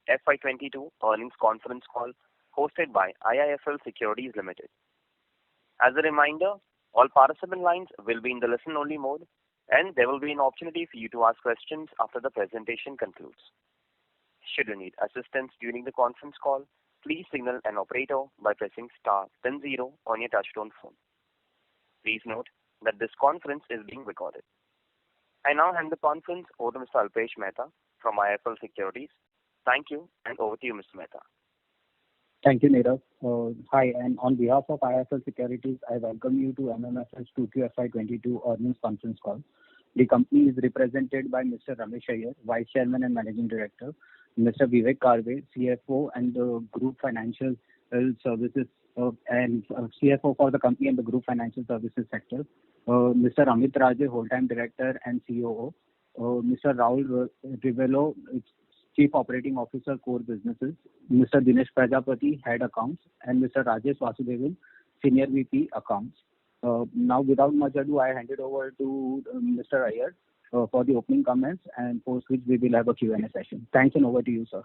Q2FY22 Earnings Conference Call hosted by IIFL Securities Limited. As a reminder, all participant lines will be in the listen-only mode, and there will be an opportunity for you to ask questions after the presentation concludes. Should you need assistance during the conference call, please signal an operator by pressing star then 0 on your touchtone phone. Please note that this conference is being recorded. I now hand the conference over to Mr. Alpesh Mehta from IIFL Securities. Thank you, and over to you, Mr. Mehta. Thank you, Nirav. Hi, and on behalf of IIFL Securities, I welcome you to M&MFIN's Q2FY22 Earnings Conference Call. The company is represented by Mr. Ramesh Iyer, Vice Chairman and Managing Director, Mr. Vivek Karve, CFO and Group Financial Services and CFO for the company and the Group Financial Services sector, Mr. Amit Raje, Whole-Time Director and COO, Mr. Rahul Rivelo, Chief Operating Officer, Core Businesses, Mr. Dinesh Prajapati, Head Accounts, and Mr. Rajesh Vasudevan, Senior VP Accounts. Now, without much ado, I hand it over to Mr. Iyer for the opening comments, and post which we will have a Q&A session. Thanks, and over to you, sir.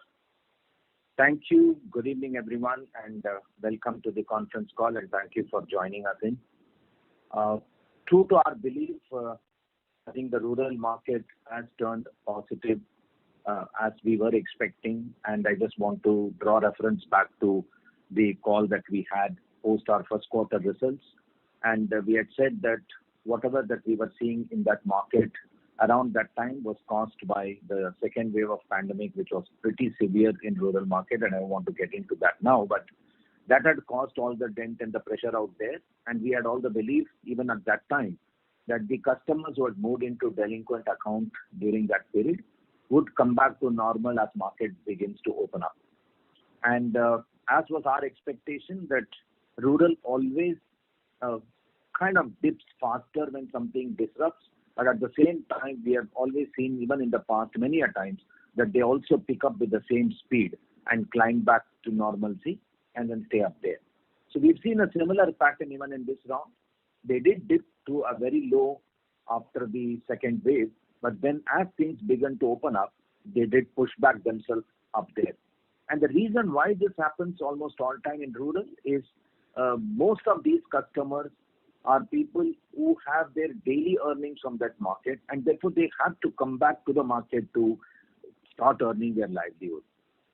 Thank you. Good evening, everyone, and welcome to the conference call, and thank you for joining us in. True to our belief, I think the rural market has turned positive as we were expecting, and I just want to draw reference back to the call that we had post our first quarter results. And we had said that whatever that we were seeing in that market around that time was caused by the second wave of pandemic, which was pretty severe in rural market, and I want to get into that now. But that had caused all the dent and the pressure out there, and we had all the belief, even at that time, that the customers who had moved into delinquent account during that period would come back to normal as market begins to open up. And as was our expectation, that rural always kind of dips faster when something disrupts, but at the same time, we have always seen, even in the past, many a times, that they also pick up with the same speed and climb back to normalcy and then stay up there. So we've seen a similar pattern even in this round. They did dip to a very low after the second wave, but then as things began to open up, they did push back themselves up there. And the reason why this happens almost all time in rural is most of these customers are people who have their daily earnings from that market, and therefore they have to come back to the market to start earning their livelihood.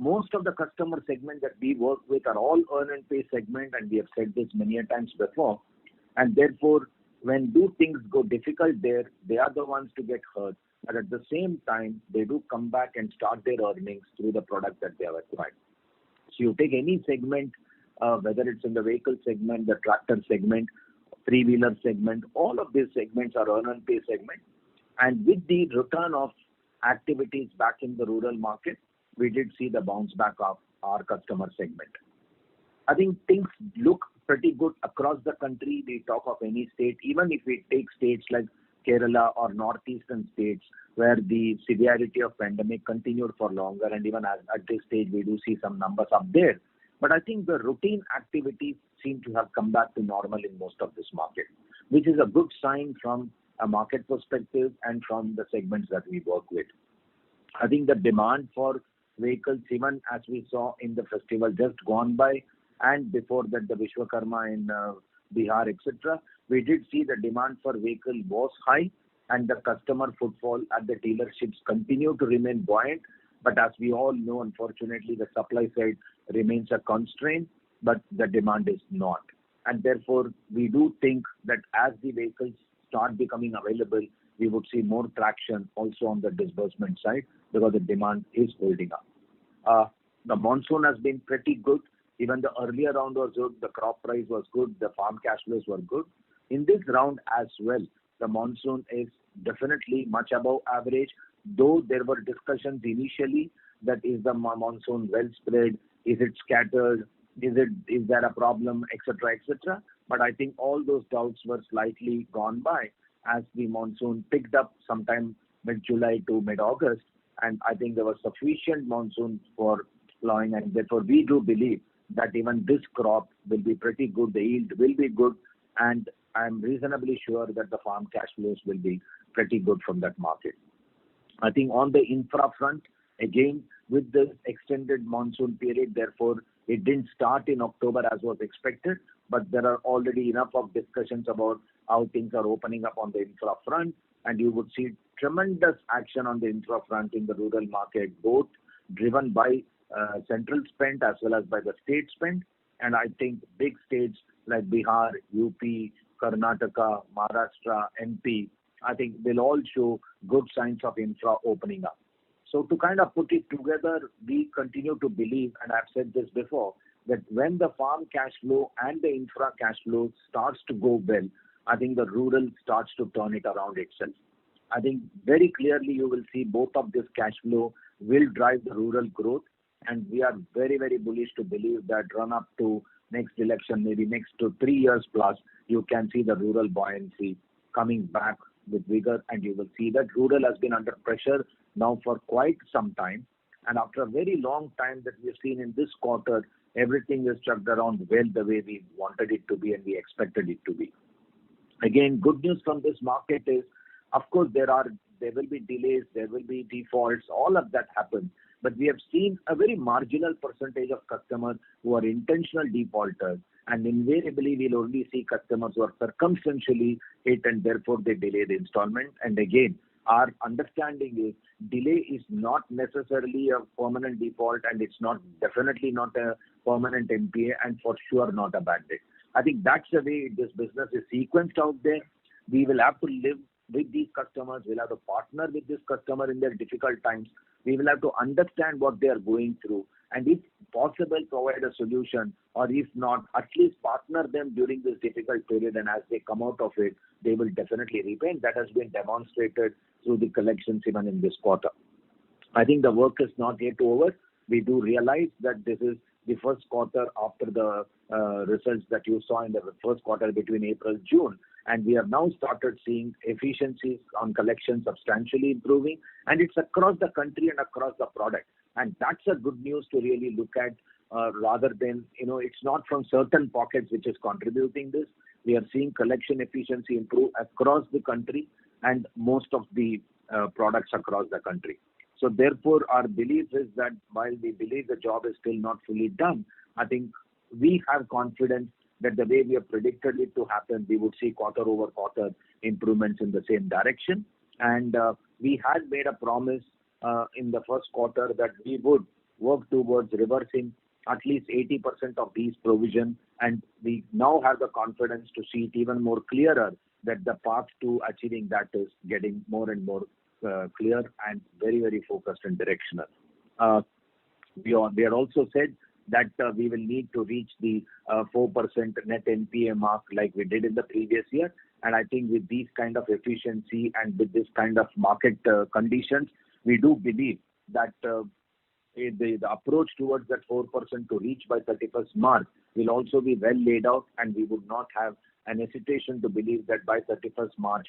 Most of the customer segment that we work with are all earn and pay segment, and we have said this many a times before. And therefore, when things go difficult there, they are the ones to get hurt. But at the same time, they do come back and start their earnings through the product that they have acquired. So you take any segment, whether it's in the vehicle segment, the tractor segment, three-wheeler segment, all of these segments are earn and pay segment. And with the return of activities back in the rural market, we did see the bounce back of our customer segment. I think things look pretty good across the country. We talk of any state, even if we take states like Kerala or northeastern states where the severity of pandemic continued for longer, and even at this stage we do see some numbers up there. But I think the routine activities seem to have come back to normal in most of this market, which is a good sign from a market perspective and from the segments that we work with. I think the demand for vehicles, even as we saw in the festival just gone by, and before that the Vishwakarma in Bihar, etc., we did see the demand for vehicle was high, and the customer footfall at the dealerships continued to remain buoyant. But as we all know, unfortunately, the supply side remains a constraint, but the demand is not. And therefore, we do think that as the vehicles start becoming available, we would see more traction also on the disbursement side because the demand is holding up. The monsoon has been pretty good. Even the earlier round was good. The crop price was good. The farm cash flows were good. In this round as well, the monsoon is definitely much above average, though there were discussions initially that is the monsoon well spread, is it scattered, is there a problem, etc., etc. But I think all those doubts were slightly gone by as the monsoon picked up sometime mid-July to mid-August, and I think there was sufficient monsoon for plowing, and therefore we do believe that even this crop will be pretty good, the yield will be good, and I'm reasonably sure that the farm cash flows will be pretty good from that market. I think on the infra front, Again, with this extended monsoon period, therefore, it didn't start in October as was expected, but there are already enough of discussions about how things are opening up on the infra front, and you would see tremendous action on the infra front in the rural market, both driven by central spend as well as by the state spend. And I think big states like Bihar, UP, Karnataka, Maharashtra, MP, I think will all show good signs of infra opening up. So to kind of put it together, we continue to believe, and I've said this before, that when the farm cash flow and the infra cash flow starts to go well, I think the rural starts to turn it around itself. I think very clearly you will see both of this cash flow will drive the rural growth, and we are very, very bullish to believe that run up to next election, maybe next to 3 years plus, you can see the rural buoyancy coming back with vigor, and you will see that rural has been under pressure now for quite some time. And after a very long time that we've seen in this quarter, everything is chugged around well the way we wanted it to be and we expected it to be. Again, good news from this market is, of course, there will be delays, there will be defaults, all of that happens. But we have seen a very marginal percentage of customers who are intentional defaulters, and invariably we'll only see customers who are circumstantially hit and therefore they delay the installment. And again, our understanding is delay is not necessarily a permanent default, and it's definitely not a permanent NPA, and for sure not a bad debt. I think that's the way this business is sequenced out there. We will have to live with these customers. We'll have to partner with this customer in their difficult times. We will have to understand what they are going through, and if possible, provide a solution, or if not, at least partner them during this difficult period, and as they come out of it, they will definitely repay. And that has been demonstrated through the collections even in this quarter. I think the work is not yet over. We do realize that this is the first quarter after the results that you saw in the first quarter between April, June. And we have now started seeing efficiencies on collection substantially improving, and it's across the country and across the product. And that's a good news to really look at, rather than, it's not from certain pockets which is contributing this. We are seeing collection efficiency improve across the country and most of the products across the country. So therefore, our belief is that while we believe the job is still not fully done, I think we have confidence that the way we have predicted it to happen, we would see quarter over quarter improvements in the same direction. And we had made a promise in the first quarter that we would work towards reversing at least 80% of these provisions, and we now have the confidence to see it even more clearer that the path to achieving that is getting more and more clear and very, very focused and directional. We had also said that we will need to reach the 4% net NPA mark like we did in the previous year. And I think with these kind of efficiency and with this kind of market conditions, we do believe that the approach towards that 4% to reach by 31st March will also be well laid out, and we would not have an hesitation to believe that by 31st March,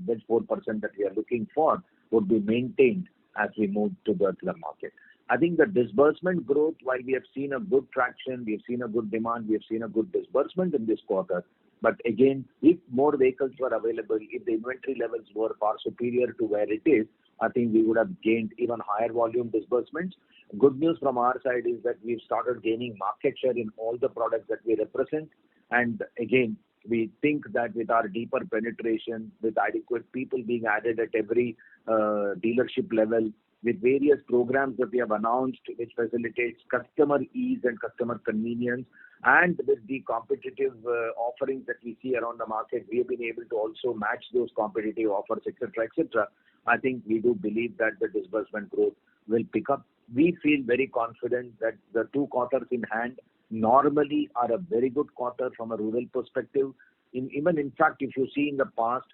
this 4% that we are looking for would be maintained as we move to the market. I think the disbursement growth, while we have seen a good traction, we have seen a good demand, we have seen a good disbursement in this quarter. But again, if more vehicles were available, if the inventory levels were far superior to where it is, I think we would have gained even higher volume disbursements. Good news from our side is that we've started gaining market share in all the products that we represent. And again, we think that with our deeper penetration, with adequate people being added at every dealership level, with various programs that we have announced which facilitates customer ease and customer convenience, and with the competitive offerings that we see around the market, we have been able to also match those competitive offers, etc., etc. I think we do believe that the disbursement growth will pick up. We feel very confident that the 2 quarters in hand normally are a very good quarter from a rural perspective. In fact, if you see in the past,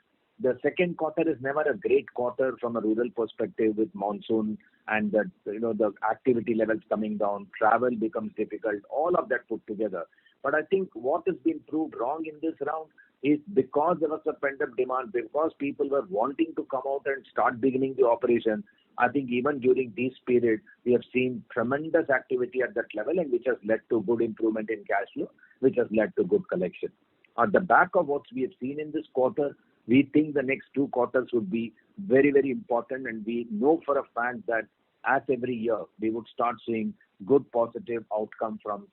the second quarter is never a great quarter from a rural perspective with monsoon and that the activity levels coming down, travel becomes difficult, all of that put together. But I think what has been proved wrong in this round is because there was a pent-up demand, because people were wanting to come out and start beginning the operation. I think even during this period, we have seen tremendous activity at that level, and which has led to good improvement in cash flow, which has led to good collection. On the back of what we have seen in this quarter, we think the next 2 quarters would be very, very important, and we know for a fact that as every year we would start seeing good positive outcome from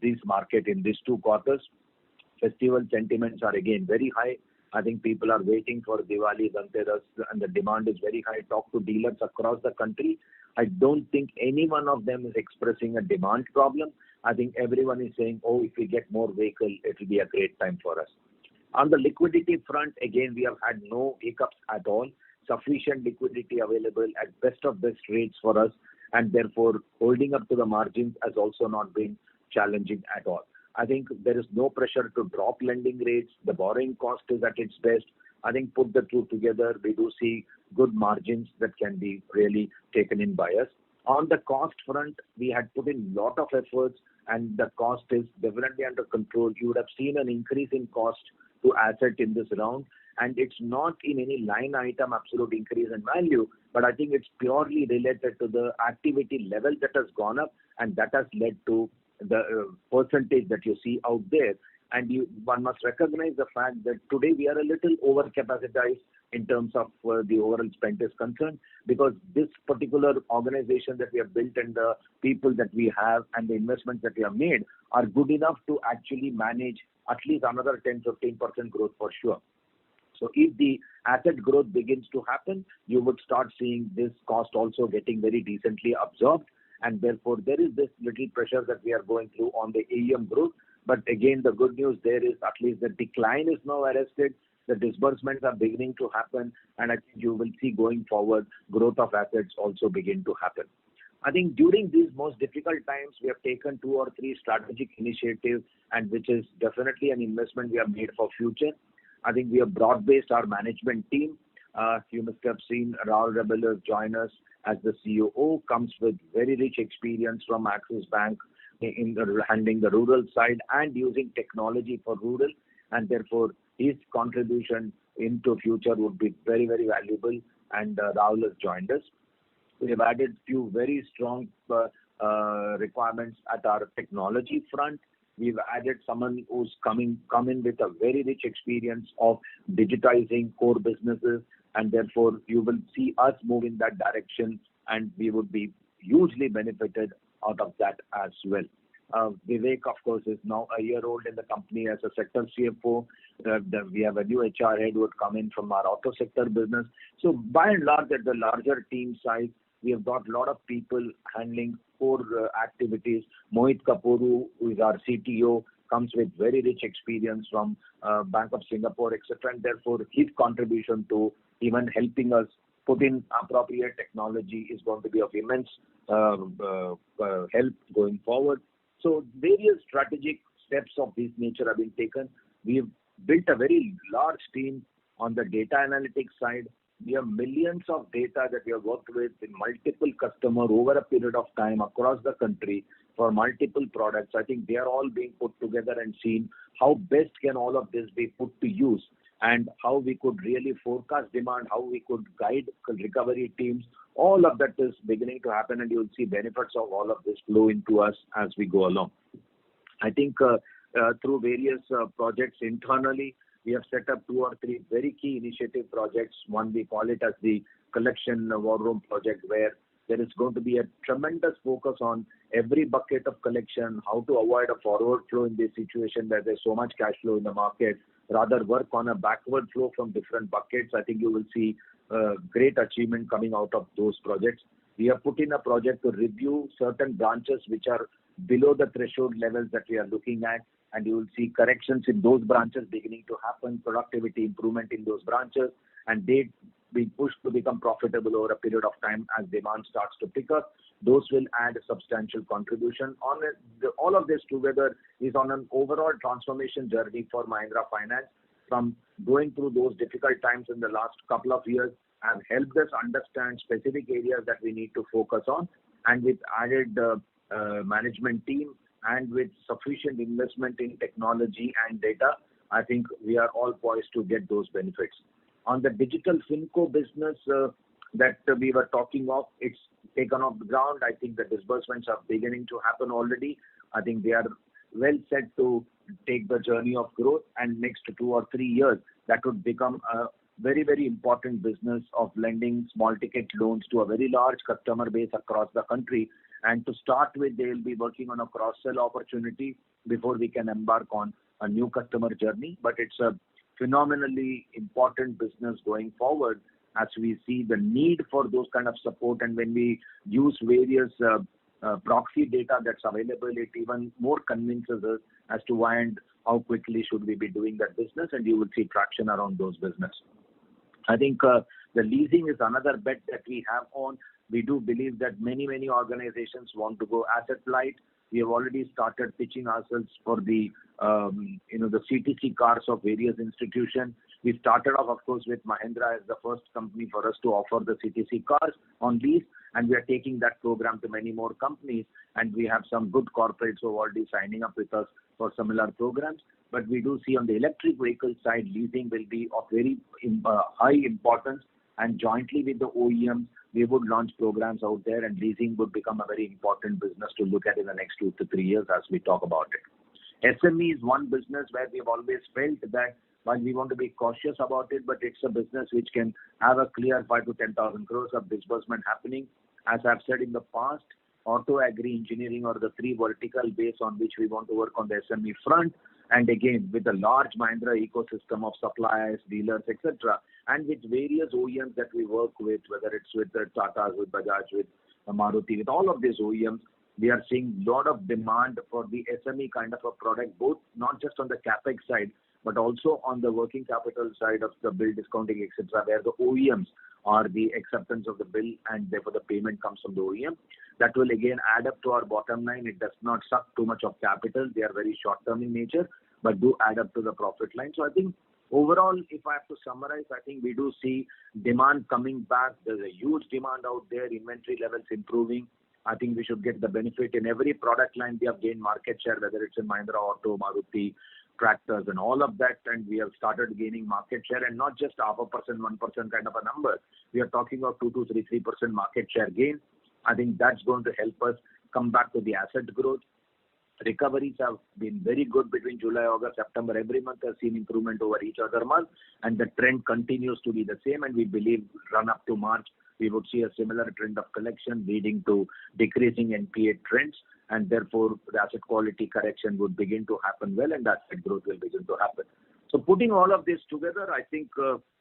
this market in these 2 quarters. Festival sentiments are again very high. I think people are waiting for Diwali, Dhanteras, and the demand is very high. Talk to dealers across the country. I don't think any one of them is expressing a demand problem. I think everyone is saying, oh, if we get more vehicle, it will be a great time for us. On the liquidity front, again, we have had no hiccups at all. Sufficient liquidity available at best of best rates for us, and therefore holding up to the margins has also not been challenging at all. I think there is no pressure to drop lending rates. The borrowing cost is at its best. I think put the two together, we do see good margins that can be really taken in by us. On the cost front, we had put in lot of efforts and the cost is definitely under control. You would have seen an increase in cost to asset in this round, and it's not in any line item absolute increase in value, but I think it's purely related to the activity level that has gone up, and that has led to the percentage that you see out there. And one must recognize the fact that today we are a little over capacitized in terms of the overall spend is concerned, because this particular organization that we have built and the people that we have and the investments that we have made are good enough to actually manage at least another 10-15% growth for sure. So if the asset growth begins to happen, you would start seeing this cost also getting very decently absorbed, and therefore there is this little pressure that we are going through on the AUM growth. But again, the good news there is at least the decline is now arrested. The disbursements are beginning to happen, and I think you will see going forward growth of assets also begin to happen. I think during these most difficult times, we have taken 2 or 3 strategic initiatives, and which is definitely an investment we have made for future. I think we have broad-based our management team. You must have seen Rahul Rebello join us as the COO, comes with very rich experience from Axis Bank in handling the rural side and using technology for rural, and therefore his contribution into future would be very, very valuable, and Rahul has joined us. We have added few very strong requirements at our technology front. We've added someone who's come in with a very rich experience of digitizing core businesses, and therefore you will see us move in that direction, and we would be hugely benefited out of that as well. Vivek, of course, is now a year old in the company as a sector CFO. We have a new HR head who would come in from our auto sector business. So by and large, at the larger team size, we have got a lot of people handling core activities. Mohit Kapoor, who is our CTO, comes with very rich experience from Bank of Singapore, etc. And therefore, his contribution to even helping us put in appropriate technology is going to be of immense help going forward. So various strategic steps of this nature have been taken. We have built a very large team on the data analytics side. We have millions of data that we have worked with in multiple customers over a period of time across the country for multiple products. I think they are all being put together and seen how best can all of this be put to use, and how we could really forecast demand, how we could guide recovery teams. All of that is beginning to happen, and you will see benefits of all of this flow into us as we go along. I think through various projects internally, we have set up 2 or 3 very key initiative projects. One, we call it as the collection war room project, where there is going to be a tremendous focus on every bucket of collection, how to avoid a forward flow in this situation where there's so much cash flow in the market, rather work on a backward flow from different buckets. I think you will see great achievement coming out of those projects. We have put in a project to review certain branches which are below the threshold levels that we are looking at, and you will see corrections in those branches beginning to happen, productivity improvement in those branches, and they be pushed to become profitable over a period of time as demand starts to pick up. Those will add a substantial contribution. On it, all of this together is on an overall transformation journey for Mahindra Finance, from going through those difficult times in the last couple of years, and helped us understand specific areas that we need to focus on. And with added management team and with sufficient investment in technology and data, I think we are all poised to get those benefits. On the digital FinCo business that we were talking of, it's taken off the ground. I think the disbursements are beginning to happen already. I think they are well set to take the journey of growth, and next 2 or 3 years, that would become a very, very important business of lending small ticket loans to a very large customer base across the country. And to start with, they will be working on a cross-sell opportunity before we can embark on a new customer journey. But it's a phenomenally important business going forward as we see the need for those kind of support. And when we use various proxy data that's available, it even more convinces us as to why and how quickly should we be doing that business, and you will see traction around those business. I think the leasing is another bet that we have on. We do believe that many organizations want to go asset light. We have already started pitching ourselves for the the CTC cars of various institutions. We started off, of course, with Mahindra as the first company for us to offer the CTC cars on lease, and we are taking that program to many more companies, and we have some good corporates who are already signing up with us for similar programs. But we do see on the electric vehicle side, leasing will be of very high importance, and jointly with the OEMs, we would launch programs out there, and leasing would become a very important business to look at in the next 2 to 3 years as we talk about it. SME is one business where we have always felt that while we want to be cautious about it, but it's a business which can have a clear 5 to 10,000 crores of disbursement happening. As I've said in the past, auto, agri, engineering are the three vertical base on which we want to work on the SME front. And again, with the large Mahindra ecosystem of suppliers, dealers, etc., and with various OEMs that we work with, whether it's with the Tatas, with Bajaj, with Maruti, with all of these OEMs, we are seeing a lot of demand for the SME kind of a product, both not just on the capex side, but also on the working capital side of the bill discounting, etc., where the OEMs are the acceptance of the bill and therefore the payment comes from the OEM. That will again add up to our bottom line. It does not suck too much of capital. They are very short-term in nature, but do add up to the profit line. So I think overall, if I have to summarize, I think we do see demand coming back. There's a huge demand out there, inventory levels improving. I think we should get the benefit in every product line. We have gained market share, whether it's in Mahindra Auto, Maruti, tractors and all of that, and we have started gaining market share, and not just 0.5%, 1% kind of a number. We are talking of 2 to 3% market share gain. I think that's going to help us come back to the asset growth. Recoveries have been very good between July, August, September. Every month has seen improvement over each other month, and the trend continues to be the same. And we believe run up to March, we would see a similar trend of collection leading to decreasing NPA trends, and therefore the asset quality correction would begin to happen well, and asset growth will begin to happen. So putting all of this together, I think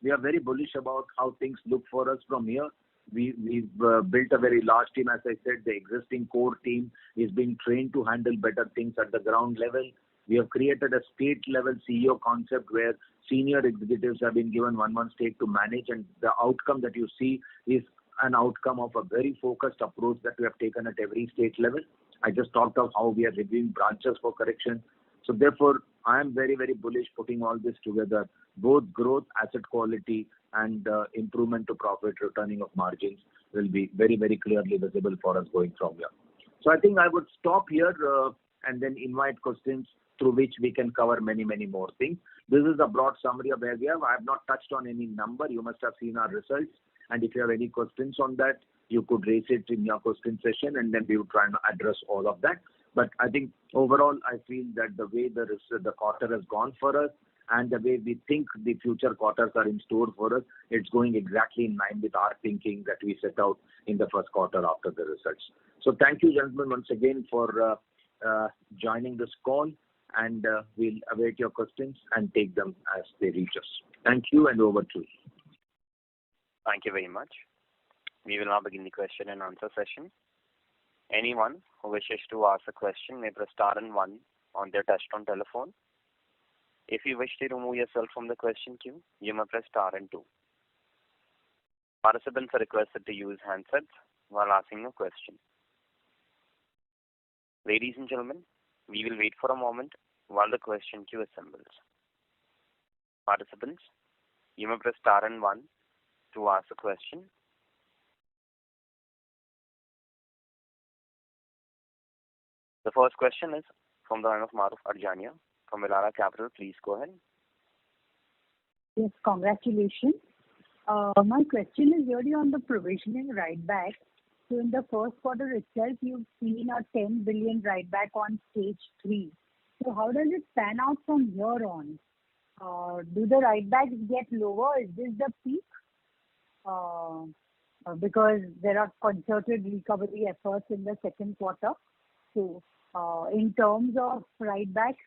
we are very bullish about how things look for us from here. We've built a very large team. As I said, the existing core team is being trained to handle better things at the ground level. We have created a state-level CEO concept where senior executives have been given 1 month stake to manage, and the outcome that you see is an outcome of a very focused approach that we have taken at every state level. I just talked of how we are reviewing branches for correction. So therefore, I am very, very bullish putting all this together. Both growth, asset quality, and improvement to profit, returning of margins will be very, very clearly visible for us going from here. So I think I would stop here and then invite questions through which we can cover many, many more things. This is a broad summary of where we are. I have not touched on any number. You must have seen our results. And if you have any questions on that, you could raise it in your question session, and then we will try and address all of that. But I think overall, I feel that the way the quarter has gone for us and the way we think the future quarters are in store for us, it's going exactly in line with our thinking that we set out in the first quarter after the results. So thank you, gentlemen, once again for joining this call, and we'll await your questions and take them as they reach us. Thank you, and over to you. Thank you very much. We will now begin the question and answer session. Anyone who wishes to ask a question may press star and 1 on their touchtone telephone. If you wish to remove yourself from the question queue, you may press star and 2. Participants are requested to use handsets while asking a question. Ladies and gentlemen, we will wait for a moment while the question queue assembles. Participants, you may press star and 1 to ask a question. The first question is from the line of Maruf Arjania from Elara Capital. Please go ahead. Yes, congratulations. My question is really on the provisioning write back. So in the first quarter itself, you've seen a 10 billion write back on stage 3. So how does it pan out from here on? do the write-backs get lower? Is this the peak? Because there are concerted recovery efforts in the second quarter. So, in terms of write-backs,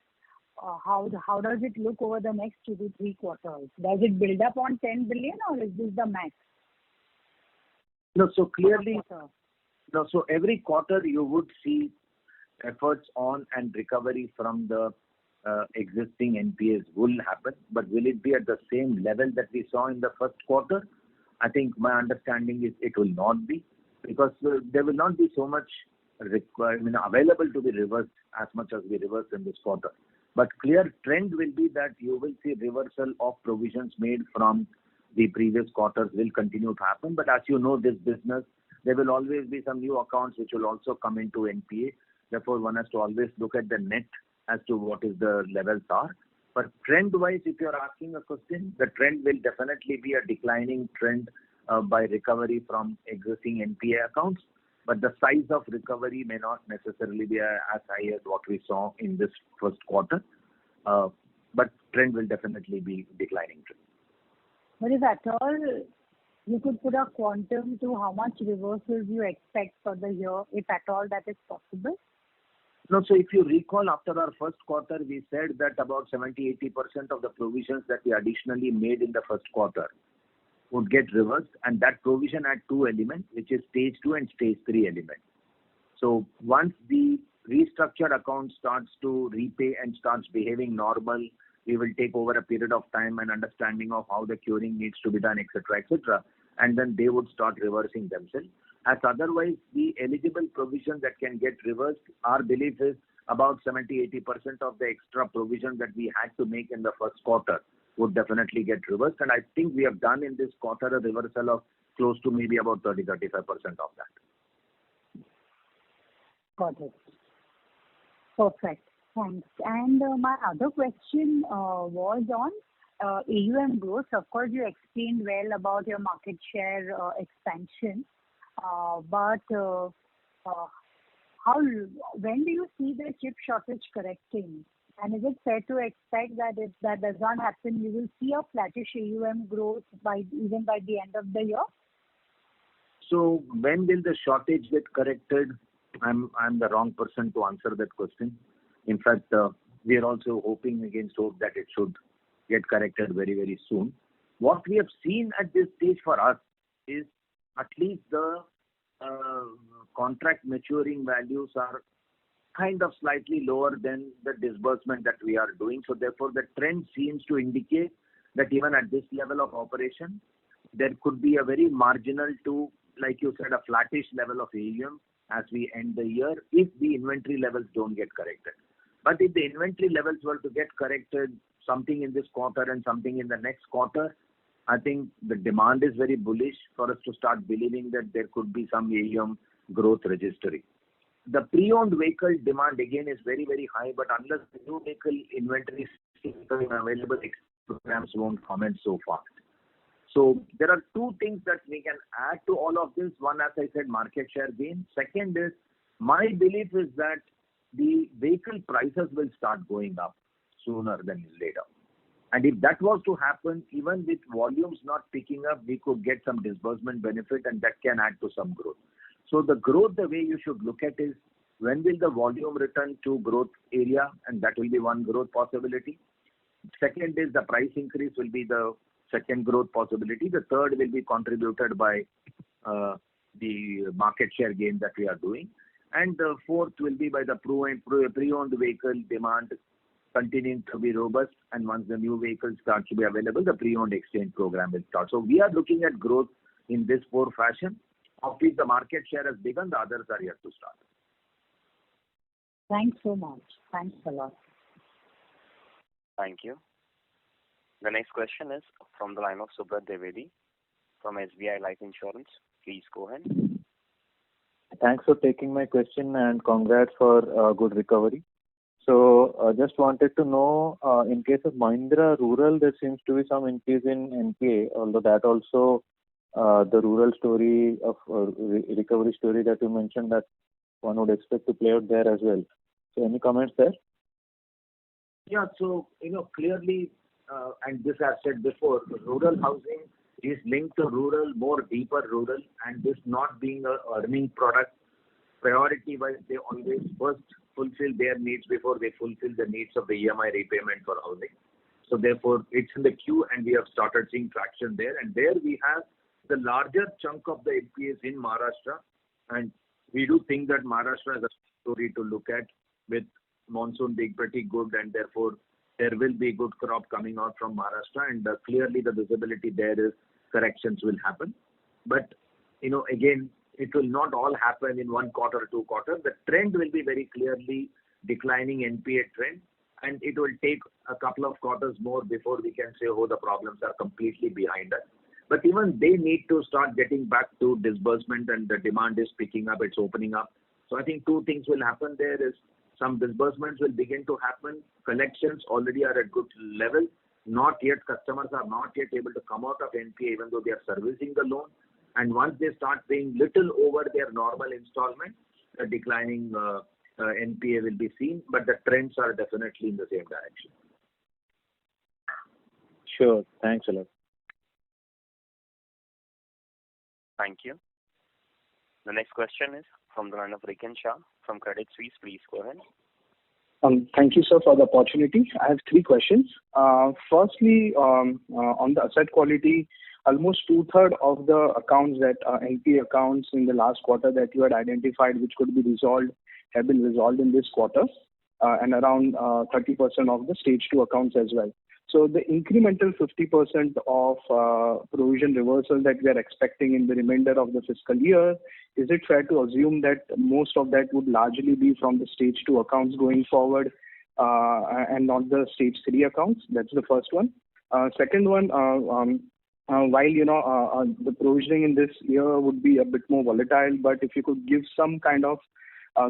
how does it look over the next 2 to 3 quarters? Does it build up on 10 billion, or is this the max? No, so clearly, no, so every quarter you would see efforts on and recovery from the existing NPAs will happen, but will it be at the same level that we saw in the first quarter? I think my understanding is it will not be, because there will not be so much available to be reversed as much as we reversed in this quarter. But clear trend will be that you will see reversal of provisions made from the previous quarters will continue to happen. But as you know, this business, there will always be some new accounts which will also come into NPA. Therefore, one has to always look at the net as to what is the levels are. But trend-wise, if you're asking a question, the trend will definitely be a declining trend by recovery from existing NPA accounts. But the size of recovery may not necessarily be as high as what we saw in this first quarter. But trend will definitely be declining trend. But if at all, you could put a quantum to how much reversals you expect for the year, if at all that is possible? No, so if you recall, after our first quarter, we said that about 70-80% of the provisions that we additionally made in the first quarter would get reversed, and that provision had 2 elements, which is stage 2 and stage 3 element. So once the restructured account starts to repay and starts behaving normal, we will take over a period of time and understanding of how the curing needs to be done, etc., and then they would start reversing themselves. As otherwise, the eligible provision that can get reversed, our belief is about 70-80% of the extra provision that we had to make in the first quarter would definitely get reversed. And I think we have done in this quarter a reversal of close to maybe about 30-35% of that. Got it. Perfect. Thanks. And my other question was on AUM growth. Of course, you explained well about your market share expansion. But when do you see the chip shortage correcting? And is it fair to expect that if that does not happen, you will see a flattish AUM growth even by the end of the year? So when will the shortage get corrected? I'm the wrong person to answer that question. In fact, we are also hoping against hope that it should get corrected very, very soon. What we have seen at this stage for us is at least the contract maturing values are kind of slightly lower than the disbursement that we are doing. So therefore, the trend seems to indicate that even at this level of operation, there could be a very marginal to, like you said, a flattish level of AUM as we end the year if the inventory levels don't get corrected. But if the inventory levels were to get corrected, something in this quarter and something in the next quarter, I think the demand is very bullish for us to start believing that there could be some AUM growth registry. The pre-owned vehicle demand again is very, very high, but unless the new vehicle inventory is becoming available, programs won't comment so fast. So there are 2 things that we can add to all of this. One, as I said, market share gain. Second is, my belief is that the vehicle prices will start going up sooner than later. And if that was to happen, even with volumes not picking up, we could get some disbursement benefit, and that can add to some growth. So the growth, the way you should look at is, when will the volume return to growth area, and that will be one growth possibility. Second is the price increase will be the second growth possibility. The third will be contributed by the market share gain that we are doing. And the fourth will be by the pre-owned vehicle demand continuing to be robust, and once the new vehicles start to be available, the pre-owned exchange program will start. So we are looking at growth in this 4 fashion. Of which the market share has begun, the others are yet to start. Thanks so much. Thanks a lot. Thank you. The next question is from the line of Subrat Dwivedi from SBI Life Insurance. Please go ahead. Thanks for taking my question and congrats for good recovery. So just wanted to know, in case of Mahindra Rural, there seems to be some increase in NPA, although that also the rural story of recovery story that you mentioned, that one would expect to play out there as well. So any comments there? Yeah, so clearly and this I've said before, rural housing is linked to rural, more deeper rural, and this not being a earning product, priority-wise, they always first fulfill their needs before they fulfill the needs of the EMI repayment for housing. So therefore, it's in the queue, and we have started seeing traction there. And there we have the larger chunk of the NPAs in Maharashtra, and we do think that Maharashtra is a story to look at, with monsoon being pretty good, and therefore there will be good crop coming out from Maharashtra, and clearly the visibility there is corrections will happen. But again, it will not all happen in 1 quarter, 2 quarters. The trend will be very clearly declining NPA trend, and it will take a couple of quarters more before we can say, oh, the problems are completely behind us. But even they need to start getting back to disbursement, and the demand is picking up, it's opening up. So I think 2 things will happen there is some disbursements will begin to happen. Collections already are at good level. Not yet, customers are not yet able to come out of NPA even though they are servicing the loan. And once they start paying little over their normal installment, a declining NPA will be seen, but the trends are definitely in the same direction. Sure. Thanks a lot. Thank you. The next question is from the line of Rikin Shah from Credit Suisse. Please go ahead. Thank you, sir, for the opportunity. I have 3 questions. Firstly, on the asset quality, almost 2/3 of the accounts that NPA accounts in the last quarter that you had identified which could be resolved have been resolved in this quarter, and around 30% of the stage 2 accounts as well. So the incremental 50% of provision reversal that we are expecting in the remainder of the fiscal year, is it fair to assume that most of that would largely be from the stage 2 accounts going forward, and not the stage 3 accounts? That's the first one. Second one, while the provisioning in this year would be a bit more volatile, but if you could give some kind of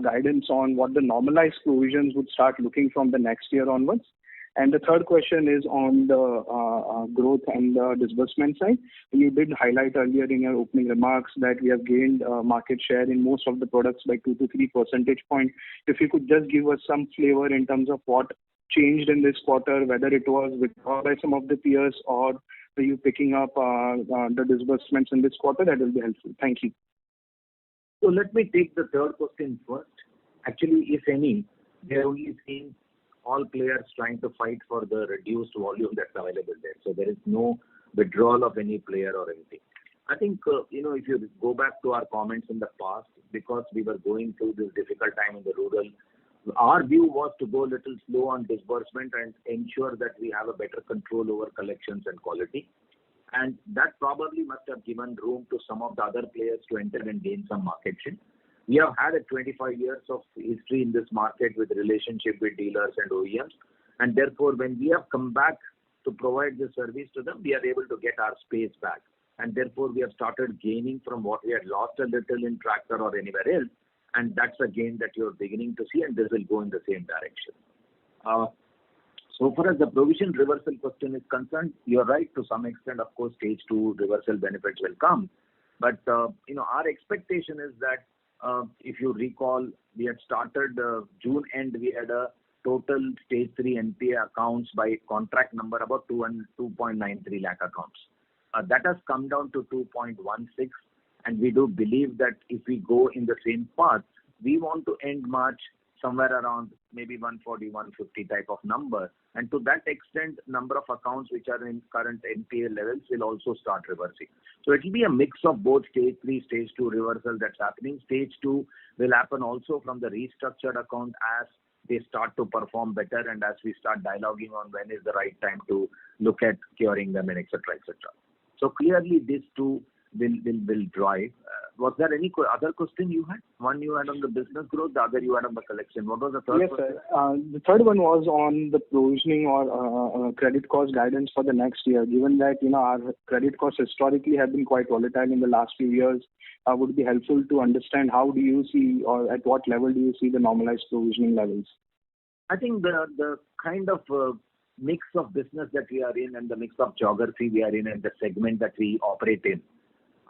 guidance on what the normalized provisions would start looking from the next year onwards. And the third question is on the growth and the disbursement side. You did highlight earlier in your opening remarks that we have gained market share in most of the products by 2 to 3 percentage points. If you could just give us some flavor in terms of what changed in this quarter, whether it was withdrawn by some of the peers or are you picking up the disbursements in this quarter, that will be helpful. Thank you. So let me take the third question first. Actually, if any, we are only seeing all players trying to fight for the reduced volume that's available there. So there is no withdrawal of any player or anything. I think, if you go back to our comments in the past, because we were going through this difficult time in the rural, our view was to go a little slow on disbursement and ensure that we have a better control over collections and quality. And that probably must have given room to some of the other players to enter and gain some market share. We have had a 25 years of history in this market with relationship with dealers and OEMs. And therefore, when we have come back to provide the service to them, we are able to get our space back. And therefore, we have started gaining from what we had lost a little in tractor or anywhere else. And that's a gain that you're beginning to see, and this will go in the same direction. So far as the provision reversal question is concerned, you're right to some extent. Of course, stage 2 reversal benefits will come. But, our expectation is that if you recall, we had started June end, we had a total stage 3 NPA accounts by contract number about 2.93 lakh accounts. That has come down to 2.16, and we do believe that if we go in the same path, we want to end March somewhere around maybe 140, 150 type of number. And to that extent, number of accounts which are in current NPA levels will also start reversing. So it will be a mix of both stage 3, stage 2 reversal that's happening. Stage 2 will happen also from the restructured account as they start to perform better and as we start dialoguing on when is the right time to look at curing them and etc. So clearly these two will drive. Was there any other question you had? One you had on the business growth, the other you had on the collection. What was the third question? Yes, sir. The third one was on the provisioning or credit cost guidance for the next year. Given that our credit costs historically have been quite volatile in the last few years, would be helpful to understand how do you see or at what level do you see the normalized provisioning levels? I think the kind of mix of business that we are in and the mix of geography we are in and the segment that we operate in.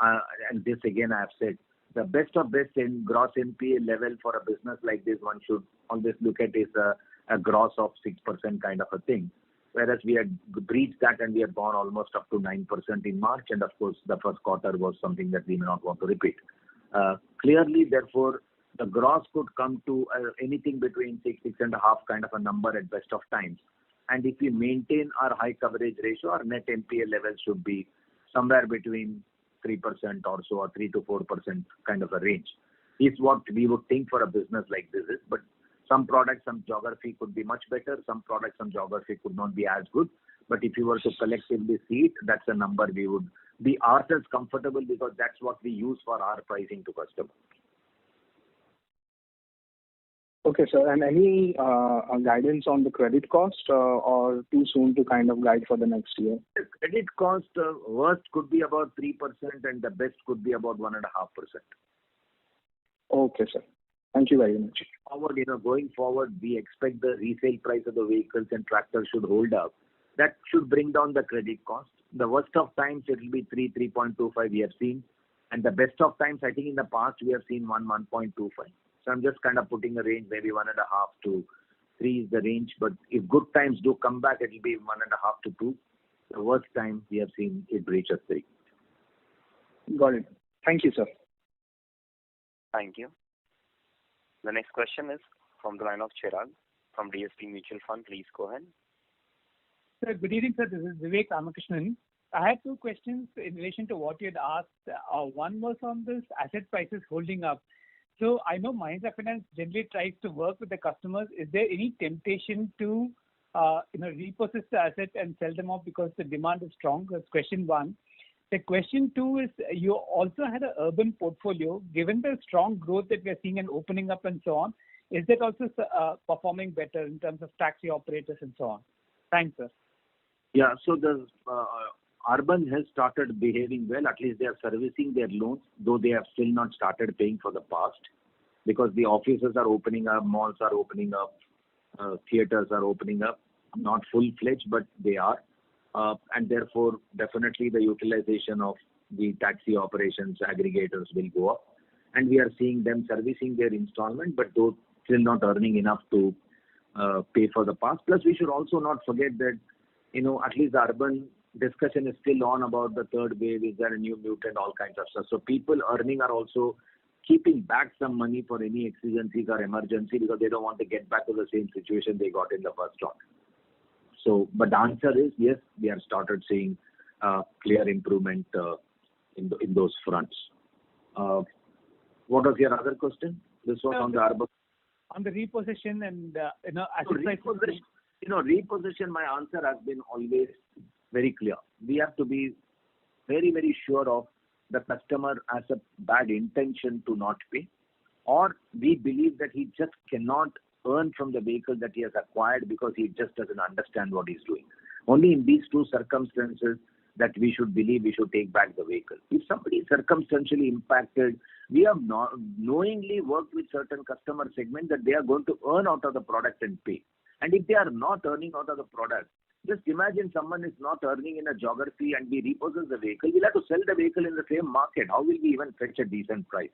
And this again I have said, the best of best in gross NPA level for a business like this one should always look at is a gross of 6% kind of a thing. whereas we had breached that and we had gone almost up to 9% in March, and of course the first quarter was something that we may not want to repeat. Clearly, therefore, the gross could come to anything between 6.5 kind of a number at best of times. And if we maintain our high coverage ratio, our net NPA levels should be somewhere between 3% or so, or 3 to 4% kind of a range. Is what we would think for a business like this is. But some products, some geography could be much better. Some products, some geography could not be as good. But if you were to collectively see it, that's a number we would be ourselves comfortable, because that's what we use for our pricing to customers. Okay, sir. And any guidance on the credit cost, or too soon to kind of guide for the next year? The credit cost worst could be about 3% and the best could be about 1.5%. Okay, sir. Thank you very much. Going forward, we expect the resale price of the vehicles and tractors should hold up. That should bring down the credit cost. The worst of times it will be 3.25 we have seen. And the best of times, I think in the past we have seen 1.25. So I'm just kind of putting a range, maybe 1.5 to 3 is the range. But if good times do come back, it will be 1.5 to 2. The worst time we have seen it reach a 3. Got it. Thank you, sir. Thank you. The next question is from the line of Chirag from DSP Mutual Fund. Please go ahead. Sir, good evening, sir. This is Vivek Ramakrishnan. I had 2 questions in relation to what you had asked. One was on this asset prices holding up. So I know M&M Finance generally tries to work with the customers. Is there any temptation to repossess the asset and sell them off because the demand is strong? That's question 1. The question 2 is, you also had an urban portfolio. Given the strong growth that we are seeing and opening up and so on, is that also performing better in terms of taxi operators and so on? Thanks, sir. Yeah, so the urban has started behaving well. At least they are servicing their loans, though they have still not started paying for the past, because the offices are opening up, malls are opening up, theaters are opening up. Not full-fledged, but they are. And therefore, definitely the utilization of the taxi operations aggregators will go up. And we are seeing them servicing their installment, but those still not earning enough to pay for the past. Plus, we should also not forget that, at least the urban discussion is still on about the third wave. Is there a new mutant? All kinds of stuff. So people earning are also keeping back some money for any exigencies or emergency, because they don't want to get back to the same situation they got in the first round. So, but the answer is yes, we have started seeing clear improvement in those fronts. What was your other question? This was on the urban. On the repossession and repossession. My answer has been always very clear. We have to be very, very sure of the customer has a bad intention to not pay, or we believe that he just cannot earn from the vehicle that he has acquired because he just doesn't understand what he's doing. Only in these 2 circumstances that we should believe we should take back the vehicle. If somebody is circumstantially impacted, we have not knowingly worked with certain customer segment that they are going to earn out of the product and pay. And if they are not earning out of the product, just imagine someone is not earning in a geography and we repossess the vehicle. We'll have to sell the vehicle in the same market. How will we even fetch a decent price?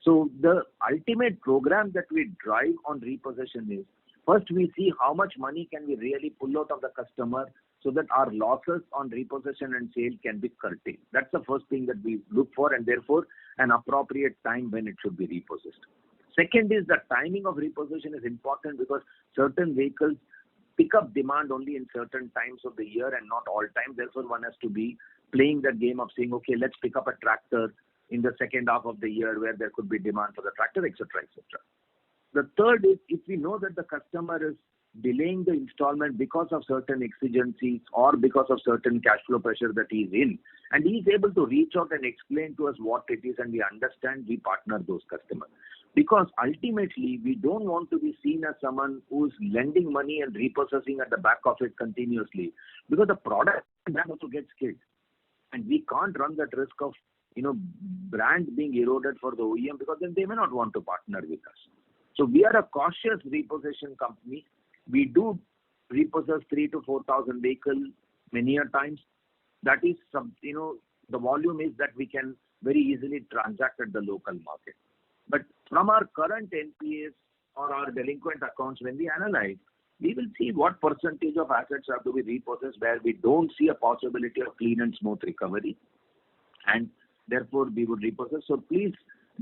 So the ultimate program that we drive on repossession is, first we see how much money can we really pull out of the customer so that our losses on repossession and sale can be curtailed. That's the first thing that we look for, and therefore an appropriate time when it should be repossessed. Second is the timing of repossession is important, because certain vehicles pick up demand only in certain times of the year and not all times. Therefore, one has to be playing that game of saying, okay, let's pick up a tractor in the second half of the year where there could be demand for the tractor, etc., etc. The third is, if we know that the customer is delaying the installment because of certain exigencies or because of certain cash flow pressure that he is in, and he is able to reach out and explain to us what it is and we understand, we partner those customers. Because ultimately, we don't want to be seen as someone who is lending money and repossessing at the back of it continuously, because the product also gets killed. And we can't run that risk of brand being eroded for the OEM, because then they may not want to partner with us. So we are a cautious repossession company. We do repossess 3,000 to 4,000 vehicles many a times. That is the volume is that we can very easily transact at the local market. But from our current NPAs or our delinquent accounts, when we analyze, we will see what percentage of assets have to be repossessed where we don't see a possibility of clean and smooth recovery, and therefore we would repossess. So please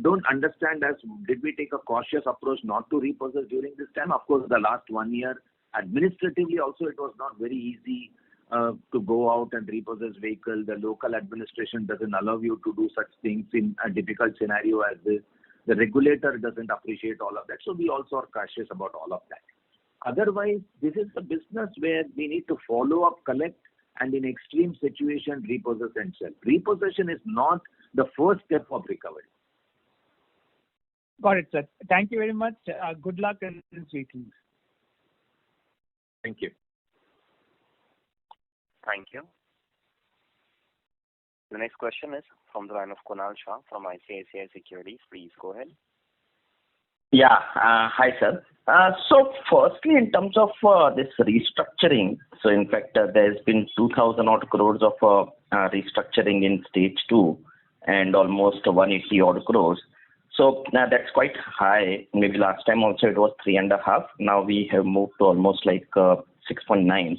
don't understand as did we take a cautious approach not to repossess during this time. Of course, the last 1 year, administratively also it was not very easy to go out and repossess vehicle. The local administration doesn't allow you to do such things in a difficult scenario as this. The regulator doesn't appreciate all of that. So we also are cautious about all of that. Otherwise, this is a business where we need to follow up, collect, and in extreme situation, repossess and sell. Repossession is not the first step of recovery. Got it, sir. Thank you very much. Good luck in this weekend. Thank you. Thank you. The next question is from the line of Kunal Shah from ICICI Securities. Please go ahead. Yeah. Hi, sir. So firstly, in terms of this restructuring, so in fact, there's been 2,000 odd crores of restructuring in stage 2 and almost 180 odd crores. So that's quite high. Maybe last time also it was 3.5. Now we have moved to almost like 6.9.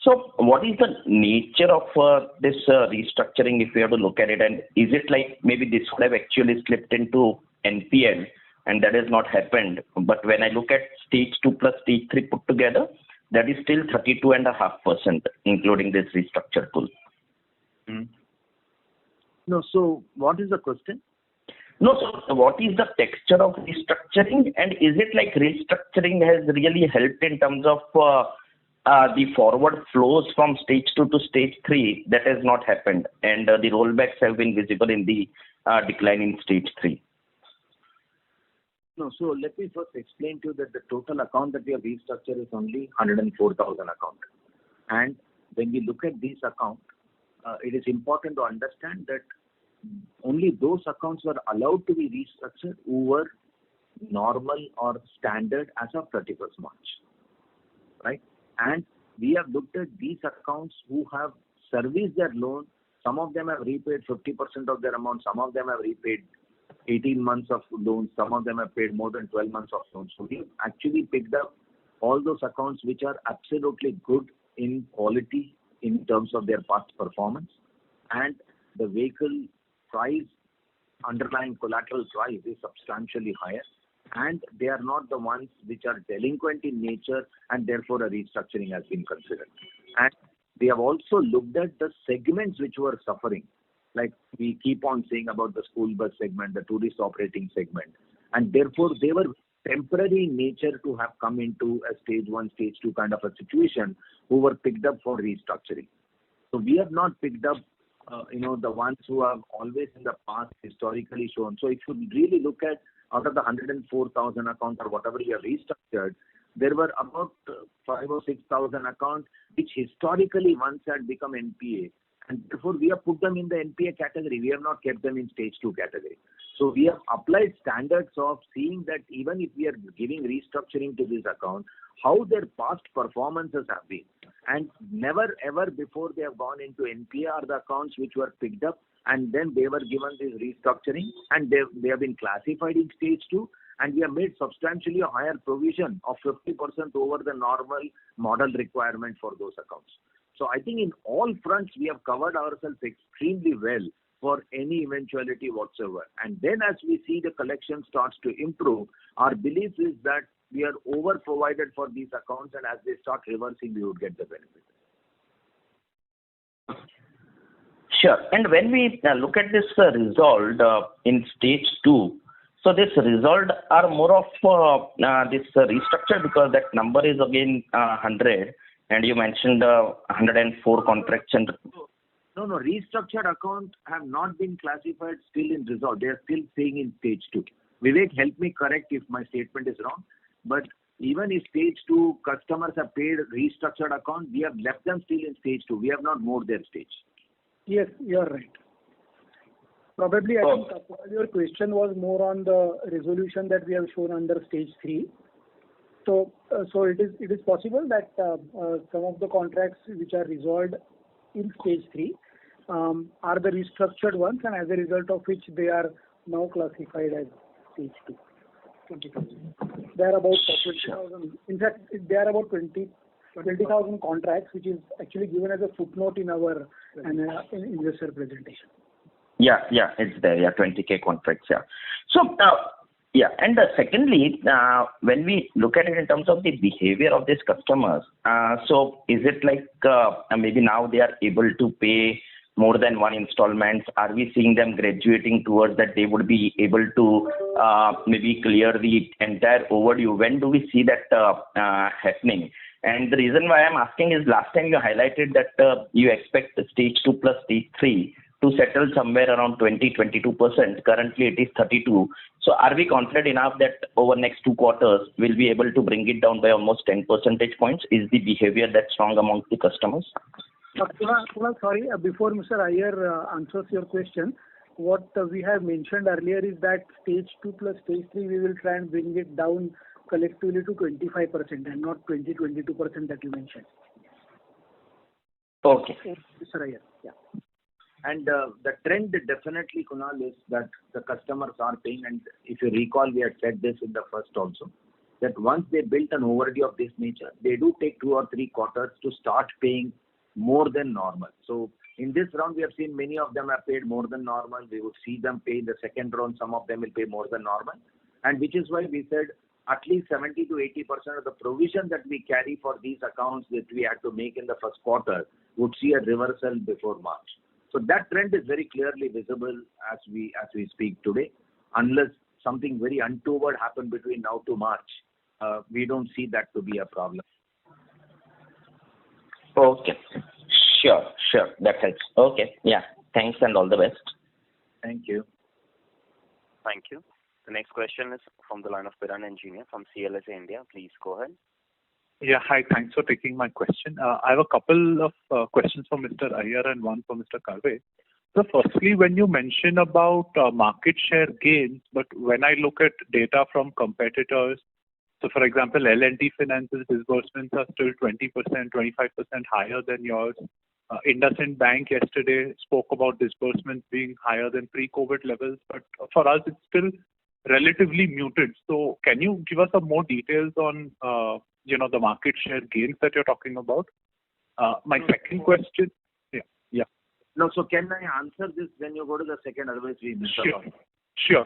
So what is the nature of this restructuring if we have to look at it? And is it like maybe this would have actually slipped into NPL and that has not happened? But when I look at stage 2 plus stage 3 put together, that is still 32.5%, including this restructure pool. No, so what is the question? No, so what is the texture of restructuring, and is it like restructuring has really helped in terms of the forward flows from stage 2 to stage 3 that has not happened, and the rollbacks have been visible in the decline in stage 3? No, so let me first explain to you that the total account that we have restructured is only 104,000 account. And when we look at this account, it is important to understand that only those accounts were allowed to be restructured who were normal or standard as of 31st March, right? And we have looked at these accounts who have serviced their loan. Some of them have repaid 50% of their amount. Some of them have repaid 18 months of loans. Some of them have paid more than 12 months of loans. So we actually picked up all those accounts which are absolutely good in quality in terms of their past performance, and the vehicle price, underlying collateral price is substantially higher, and they are not the ones which are delinquent in nature, and therefore a restructuring has been considered. And we have also looked at the segments which were suffering, like we keep on saying about the school bus segment, the tourist operating segment, and therefore they were temporary in nature to have come into a stage 1, stage 2 kind of a situation who were picked up for restructuring. So we have not picked up the ones who have always in the past historically shown. So if you really look at out of the 104,000 accounts or whatever we have restructured, there were about 5,000 or 6,000 accounts which historically once had become NPA, and therefore we have put them in the NPA category. We have not kept them in stage 2 category. So we have applied standards of seeing that even if we are giving restructuring to this account, how their past performances have been. And never ever before they have gone into NPA are the accounts which were picked up and then they were given this restructuring, and they have been classified in stage 2, and we have made substantially a higher provision of 50% over the normal model requirement for those accounts. So I think in all fronts we have covered ourselves extremely well for any eventuality whatsoever. And then as we see the collection starts to improve, our belief is that we are over provided for these accounts, and as they start reversing, we would get the benefit. Sure. And when we look at this result in stage 2, so this result are more of this restructure, because that number is again 100, and you mentioned 104 contracts. And No, restructured accounts have not been classified still in result. They are still staying in stage 2. Vivek, help me correct if my statement is wrong. But even if stage 2 customers have paid restructured account, we have left them still in stage 2. We have not moved their stage. Yes, you are right. Probably, I think your question was more on the resolution that we have shown under stage 3. So it is possible that some of the contracts which are resolved in stage 3 are the restructured ones, and as a result of which they are now classified as stage 2. They are about 20,000. In fact, they are about 20,000 contracts, which is actually given as a footnote in our investor presentation. Yeah, it's there. Yeah, 20K contracts. Yeah. So, and secondly, when we look at it in terms of the behavior of these customers, so is it like maybe now they are able to pay more than one installments? Are we seeing them graduating towards that they would be able to maybe clear the entire overdue? When do we see that happening? And the reason why I'm asking is last time you highlighted that you expect stage 2 plus stage 3 to settle somewhere around 20-22%. Currently it is 32. So are we confident enough that over next 2 quarters we'll be able to bring it down by almost 10 percentage points? Is the behavior that strong amongst the customers? Kunal, sorry, before Mr. Iyer answers your question, what we have mentioned earlier is that stage 2 plus stage 3 we will try and bring it down collectively to 25% and not 22% that you mentioned. Okay. Mr. Iyer, yeah. And the trend definitely, Kunal, is that the customers are paying. And if you recall, we had said this in the first also, that once they built an overdue of this nature, they do take 2 or 3 quarters to start paying more than normal. So in this round, we have seen many of them have paid more than normal. We would see them pay in the second round. Some of them will pay more than normal. And which is why we said at least 70 to 80% of the provision that we carry for these accounts that we had to make in the first quarter would see a reversal before March. So that trend is very clearly visible as we speak today. Unless something very untoward happened between now to March, we don't see that to be a problem. Okay. Sure. That helps. Okay. Yeah. Thanks and all the best. Thank you. Thank you. The next question is from the line of Piran Engineer from CLSA India. Please go ahead. Yeah, hi. Thanks for taking my question. I have a couple of questions for Mr. Iyer and one for Mr. Karve. So firstly, when you mention about market share gains, but when I look at data from competitors, so for example, L&T Finance's disbursements are still 20%, 25% higher than yours. IndusInd Bank yesterday spoke about disbursements being higher than pre-COVID levels, but for us it's still relatively muted. So can you give us some more details on the market share gains that you're talking about? My second question. Yeah. No, so can I answer this when you go to the second? Otherwise we miss out. Sure.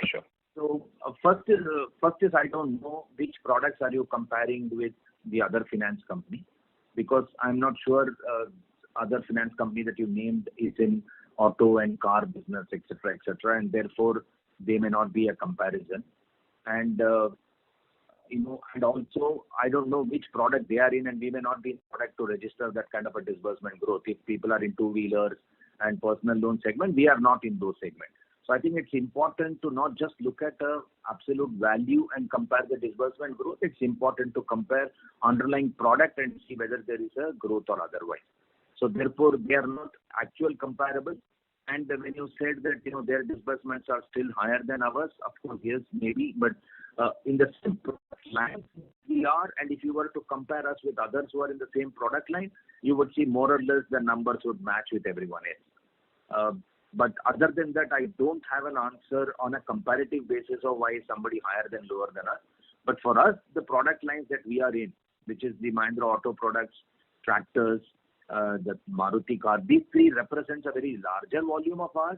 So first is I don't know which products are you comparing with the other finance company, because I'm not sure other finance company that you named is in auto and car business, etc., and therefore they may not be a comparison. And and also I don't know which product they are in, and we may not be in product to register that kind of a disbursement growth. If people are in two-wheelers and personal loan segment, we are not in those segments. So I think it's important to not just look at absolute value and compare the disbursement growth. It's important to compare underlying product and see whether there is a growth or otherwise. So therefore, they are not actual comparable. And when you said that their disbursements are still higher than ours, of course, yes, maybe, but in the same product line we are, and if you were to compare us with others who are in the same product line, you would see more or less the numbers would match with everyone else. But other than that, I don't have an answer on a comparative basis of why is somebody higher than lower than us. But for us, the product lines that we are in, which is the Mahindra Auto products, tractors, the Maruti car, these three represents a very larger volume of ours.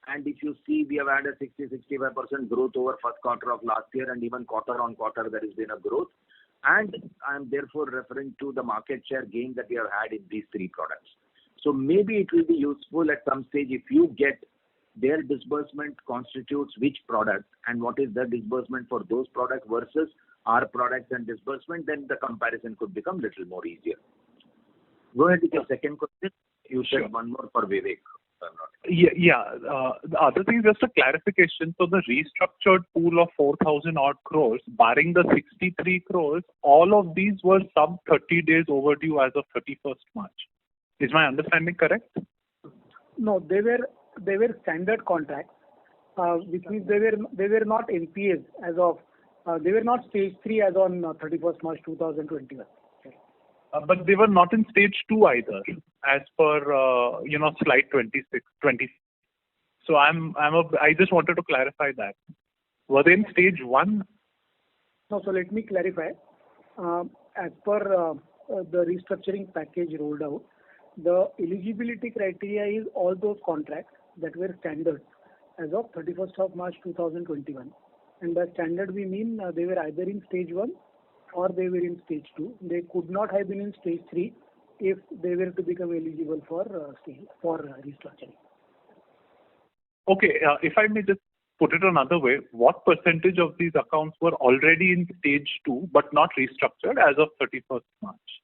And if you see, we have had a 60-65% growth over first quarter of last year, and even quarter on quarter there has been a growth. And I am therefore referring to the market share gain that we have had in these three products. So maybe it will be useful at some stage if you get their disbursement constitutes which product and what is the disbursement for those products versus our products and disbursement, then the comparison could become little more easier. Go ahead with your second question. You said one more for Vivek. Yeah. The other thing is just a clarification. So the restructured pool of 4,000 odd crores, barring the 63 crores, all of these were sub 30 days overdue as of 31st March. Is my understanding correct? No, they were standard contracts, which means they were not NPAs as of they were not stage 3 as on 31st March 2021. But they were not in stage 2 either, as per slide 20. So I just wanted to clarify that. Were they in stage 1? No, so let me clarify. As per the restructuring package rolled out, the eligibility criteria is all those contracts that were standard as of 31st of March 2021. And by standard we mean they were either in stage 1 or they were in stage 2. They could not have been in stage 3 if they were to become eligible for restructuring. Okay, if I may just put it another way, what percentage of these accounts were already in stage 2 but not restructured as of 31st March?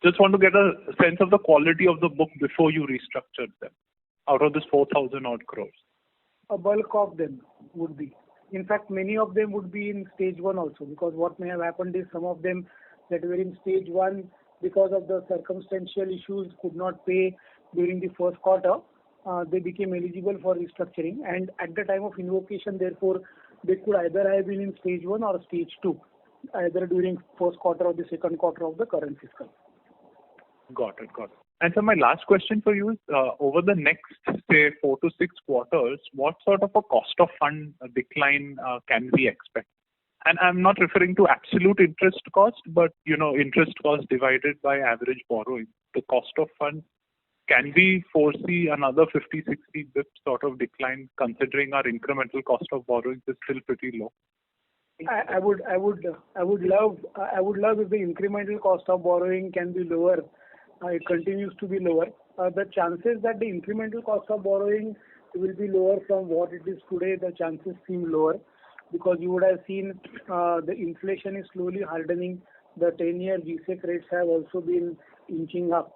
Just want to get a sense of the quality of the book before you restructured them out of this 4,000 odd crores. A bulk of them would be. In fact, many of them would be in stage 1 also, because what may have happened is some of them that were in stage 1 because of the circumstantial issues could not pay during the first quarter. They became eligible for restructuring, and at the time of invocation, therefore, they could either have been in stage 1 or stage 2, either during first quarter or the second quarter of the current fiscal. Got it. And so my last question for you is, over the next, say, 4 to 6 quarters, what sort of a cost of fund decline can we expect? And I'm not referring to absolute interest cost, but, interest cost divided by average borrowing. The cost of funds, can we foresee another 50, 60 bps sort of decline, considering our incremental cost of borrowing is still pretty low? I would love if the incremental cost of borrowing can be lower. It continues to be lower. The chances that the incremental cost of borrowing will be lower from what it is today, the chances seem lower, because you would have seen the inflation is slowly hardening. The 10-year G-Sec rates have also been inching up.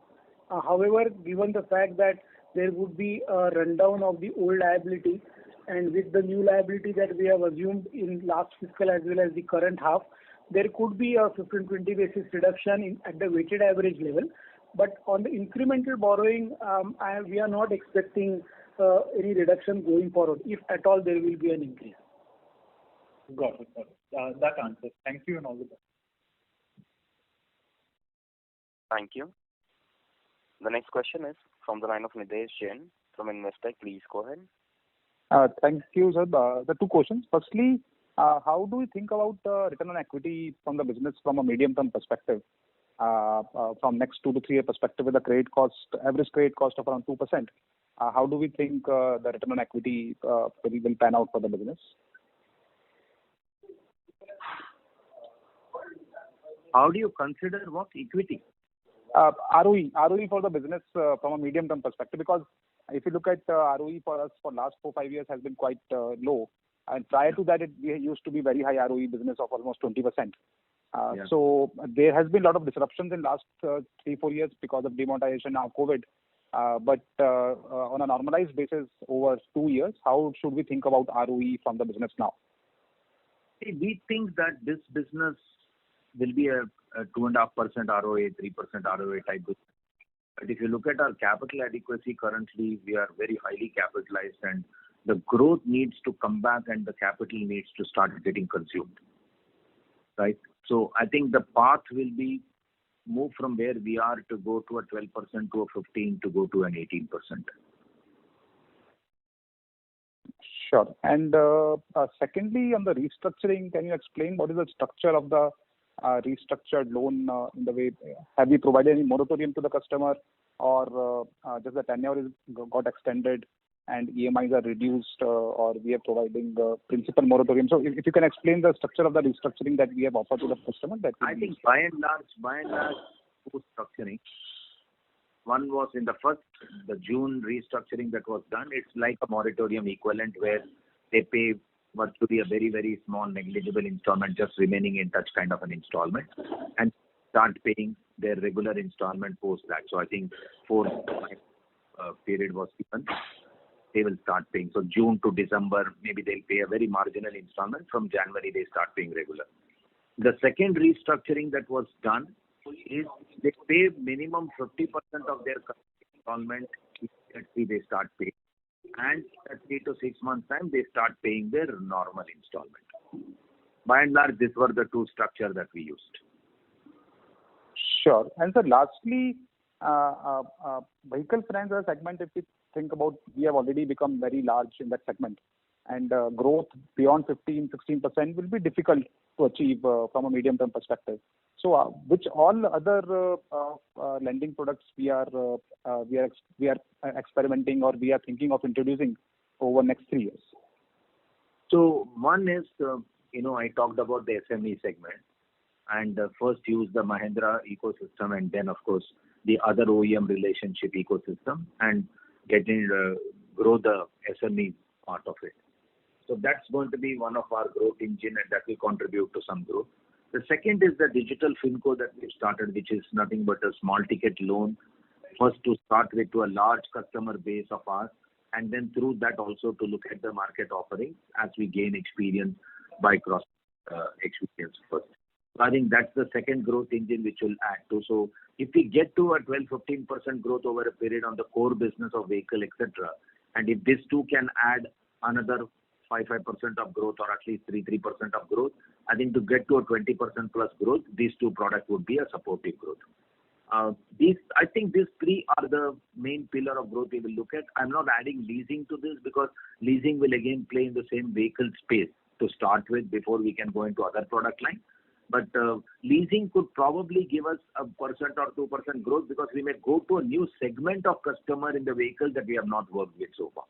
However, given the fact that there would be a rundown of the old liability, and with the new liability that we have assumed in last fiscal as well as the current half, there could be a 15-20 basis reduction at the weighted average level. But on the incremental borrowing, we are not expecting any reduction going forward. If at all, there will be an increase. Got it. That answers. Thank you and all the best. Thank you. The next question is from the line of Nidhesh Jain from Investec. Please go ahead. Thank you, sir. The two questions. Firstly, how do you think about return on equity from the business from a medium-term perspective? From next 2 to 3 year perspective, with the average credit cost of around 2%, how do we think the return on equity will pan out for the business? How do you consider what equity? ROE for the business from a medium-term perspective, because if you look at ROE for us for last 4-5 years has been quite low, and prior to that it used to be very high ROE business of almost 20%. So there has been a lot of disruptions in last 3-4 years because of demonetization, now COVID. But on a normalized basis over 2 years, how should we think about ROE from the business now? We think that this business will be a 2.5% ROA, 3% ROA type business. But if you look at our capital adequacy currently, we are very highly capitalized, and the growth needs to come back and the capital needs to start getting consumed. Right? So I think the path will be move from where we are to go to a 12% to a 15% to go to an 18%. Sure. And secondly, on the restructuring, can you explain what is the structure of the restructured loan in the way? Have you provided any moratorium to the customer, or just the tenure got extended and EMIs are reduced, or we are providing principal moratorium? So if you can explain the structure of the restructuring that we have offered to the customer, that I think by and large, restructuring. One was in the June restructuring that was done. It's like a moratorium equivalent where they pay virtually a very, very small negligible installment, just remaining in touch kind of an installment, and start paying their regular installment post that. So I think 4 period was given. They will start paying. So June to December, maybe they'll pay a very marginal installment. From January, they start paying regular. The second restructuring that was done is they pay minimum 50% of their installment immediately they start paying. And at 3 to 6 months time, they start paying their normal installment. By and large, these were the two structures that we used. Sure. And so lastly, vehicle finance segment, if we think about, we have already become very large in that segment, and growth beyond 15-16% will be difficult to achieve from a medium-term perspective. So, which all other lending products we are experimenting or we are thinking of introducing over next 3 years? So one is, I talked about the SME segment, and first use the Mahindra ecosystem, and then of course the other OEM relationship ecosystem, and grow the SME part of it. So that's going to be one of our growth engine, and that will contribute to some growth. The second is the digital FinCo that we've started, which is nothing but a small ticket loan, first to start with to a large customer base of ours, and then through that also to look at the market offering as we gain experience by cross experience first. So I think that's the second growth engine which will add to. So if we get to a 12-15% growth over a period on the core business of vehicle, etc., and if this too can add another 5% of growth or at least 3% of growth, I think to get to a 20% plus growth, these two products would be a supportive growth. I think these three are the main pillar of growth we will look at. I'm not adding leasing to this because leasing will again play in the same vehicle space to start with before we can go into other product line. But leasing could probably give us 1% or 2% growth because we may go to a new segment of customer in the vehicle that we have not worked with so far.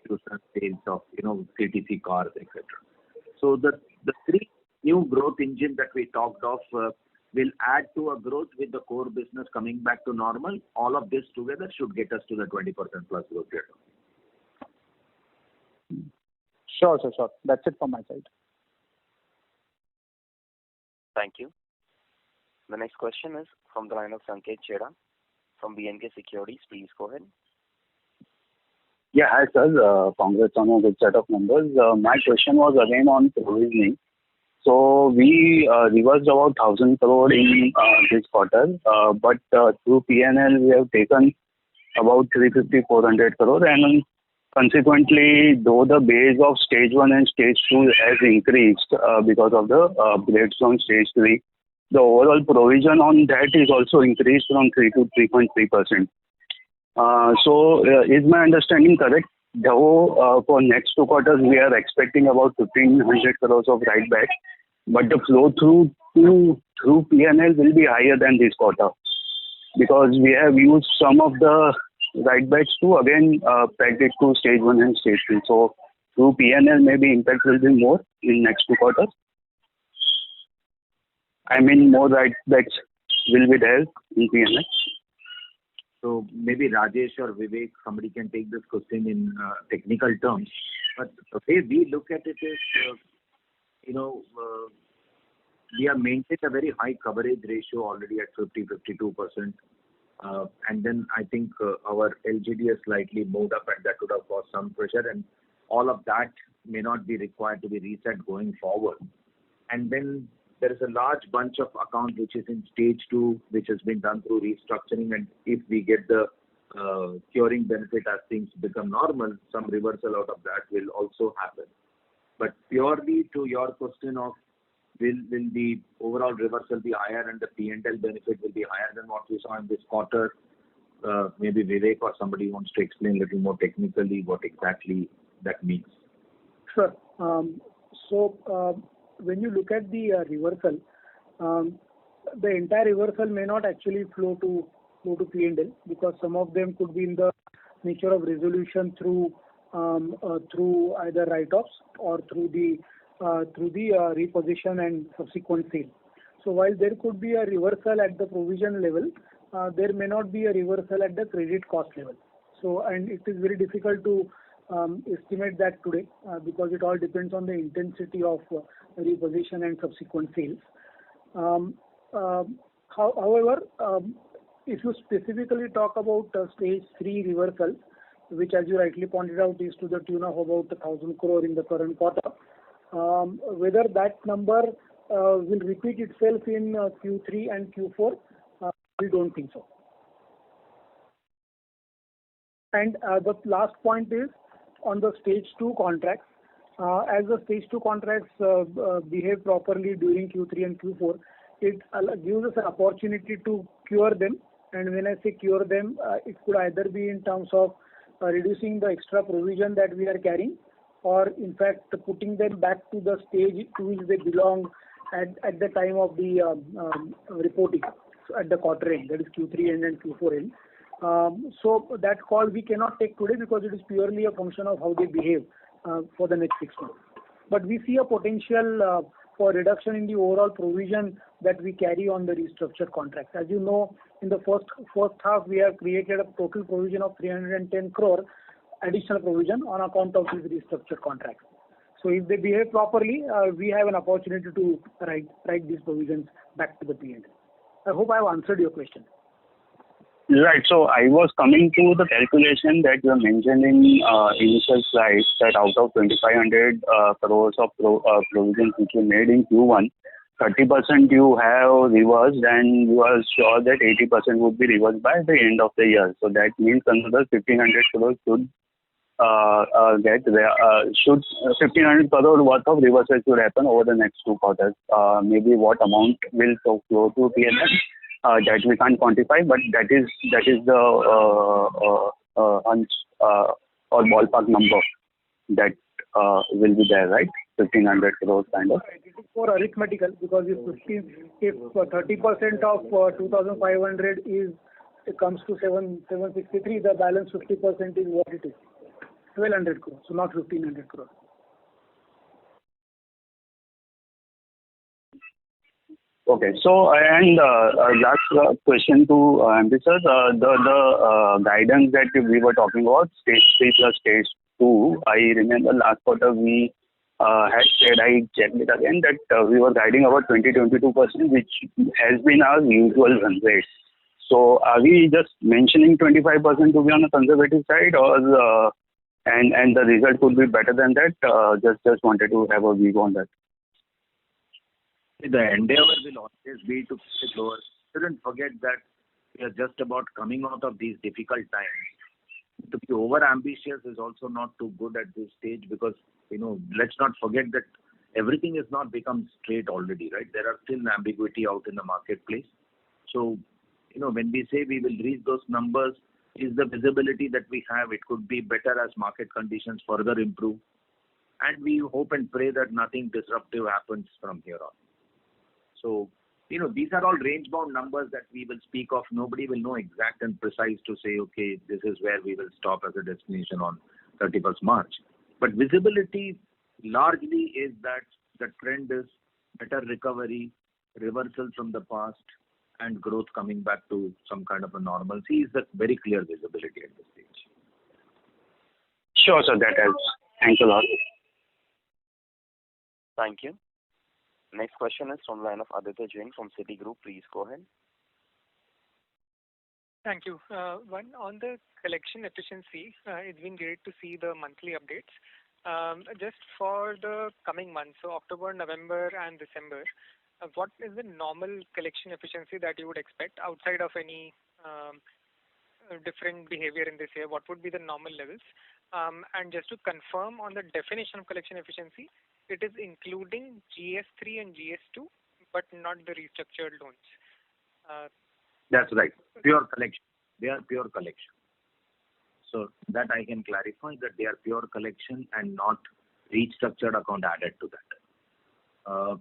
To sales of CTC cars, etc. So the three new growth engine that we talked of will add to a growth with the core business coming back to normal. All of this together should get us to the 20% plus growth rate. Sure. That's it from my side. Thank you. The next question is from the line of Sanket Chheda from B&K Securities. Please go ahead. Yeah, hi sir. Congrats on a good set of numbers. My question was again on provisioning. So we reversed about 1,000 crore in this quarter, but through P&L we have taken about 350-400 crore, and consequently, though the base of stage 1 and stage 2 has increased because of the upgrades on stage 3, the overall provision on that is also increased from 3 to 3.3%. So is my understanding correct? Though for next 2 quarters we are expecting about 1,500 crores of write back, but the flow through P&L will be higher than this quarter because we have used some of the write backs to again peg it to stage 1 and stage 2. So through P&L maybe impact will be more in next 2 quarters. I mean more write backs will be there in P&L. So maybe Rajesh or Vivek, somebody can take this question in technical terms. But the way we look at it is, we have maintained a very high coverage ratio already at 50-52%. And then I think our LGD has slightly moved up, and that would have caused some pressure. And all of that may not be required to be reset going forward. And then there is a large bunch of accounts which is in stage 2, which has been done through restructuring. And if we get the curing benefit as things become normal, some reversal out of that will also happen. But purely to your question of will the overall reversal be higher and the P&L benefit will be higher than what we saw in this quarter, maybe Vivek or somebody wants to explain a little more technically what exactly that means. Sure. So when you look at the reversal, the entire reversal may not actually flow to P&L because some of them could be in the nature of resolution through either write-offs or through the reposition and subsequent sale. So while there could be a reversal at the provision level, there may not be a reversal at the credit cost level. So and it is very difficult to estimate that today because it all depends on the intensity of reposition and subsequent sales. However, if you specifically talk about stage 3 reversal, which as you rightly pointed out is to the tune of about 1,000 crore in the current quarter, whether that number will repeat itself in Q3 and Q4, we don't think so. And the last point is on the stage 2 contracts. As the stage 2 contracts behave properly during Q3 and Q4, it gives us an opportunity to cure them. And when I say cure them, it could either be in terms of reducing the extra provision that we are carrying, or in fact putting them back to the stage to which they belong at the time of the reporting, so at the quarter end, that is Q3 end and Q4 end. So that call we cannot take today because it is purely a function of how they behave for the next 6 months. But we see a potential for reduction in the overall provision that we carry on the restructured contracts. As you know, in the first half, we have created a total provision of 310 crore additional provision on account of these restructured contracts. So if they behave properly, we have an opportunity to write these provisions back to the P&L. I hope I have answered your question. Right. So I was coming to the calculation that you mentioned in initial slides that out of 2,500 crores of provisions which you made in Q1, 30% you have reversed, and you are sure that 80% would be reversed by the end of the year. So that means another 1,500 crores should 1,500 crore worth of reversals should happen over the next 2 quarters. Maybe what amount will flow to P&L? That we can't quantify, but that is the or ballpark number that will be there, right? 1,500 crores kind of. It is for arithmetical, because if 30% of 2,500 comes to 763, the balance 50% is what it is, 1,200 crores, so not 1,500 crores. Okay. So, and last question to MD sir, the guidance that we were talking about, stage 3 plus stage 2, I remember last quarter we had said, I checked it again, that we were guiding about 20-22%, which has been our usual run rate. So are we just mentioning 25% to be on the conservative side, or and the result could be better than that? Just wanted to have a view on that. The endeavor will always be to keep it lower. Shouldn't forget that we are just about coming out of these difficult times. To be over ambitious is also not too good at this stage, because let's not forget that everything has not become straight already, right? There are still ambiguity out in the marketplace. So when we say we will reach those numbers, is the visibility that we have. It could be better as market conditions further improve, and we hope and pray that nothing disruptive happens from here on. So, these are all range-bound numbers that we will speak of. Nobody will know exact and precise to say, okay, this is where we will stop as a destination on 31st March. But visibility largely is that the trend is better recovery, reversal from the past, and growth coming back to some kind of a normalcy is the very clear visibility at this stage. Sure, sir, that helps. Thanks a lot. Thank you. Next question is from the line of Aditya Jain from Citigroup. Please go ahead. Thank you. One, on the collection efficiency, it's been great to see the monthly updates. Just for the coming months, so October, November, and December, what is the normal collection efficiency that you would expect outside of any different behavior in this year? What would be the normal levels? And just to confirm on the definition of collection efficiency, it is including GS3 and GS2, but not the restructured loans. That's right. Pure collection. They are pure collection. So that I can clarify, that they are pure collection and not restructured account added to that.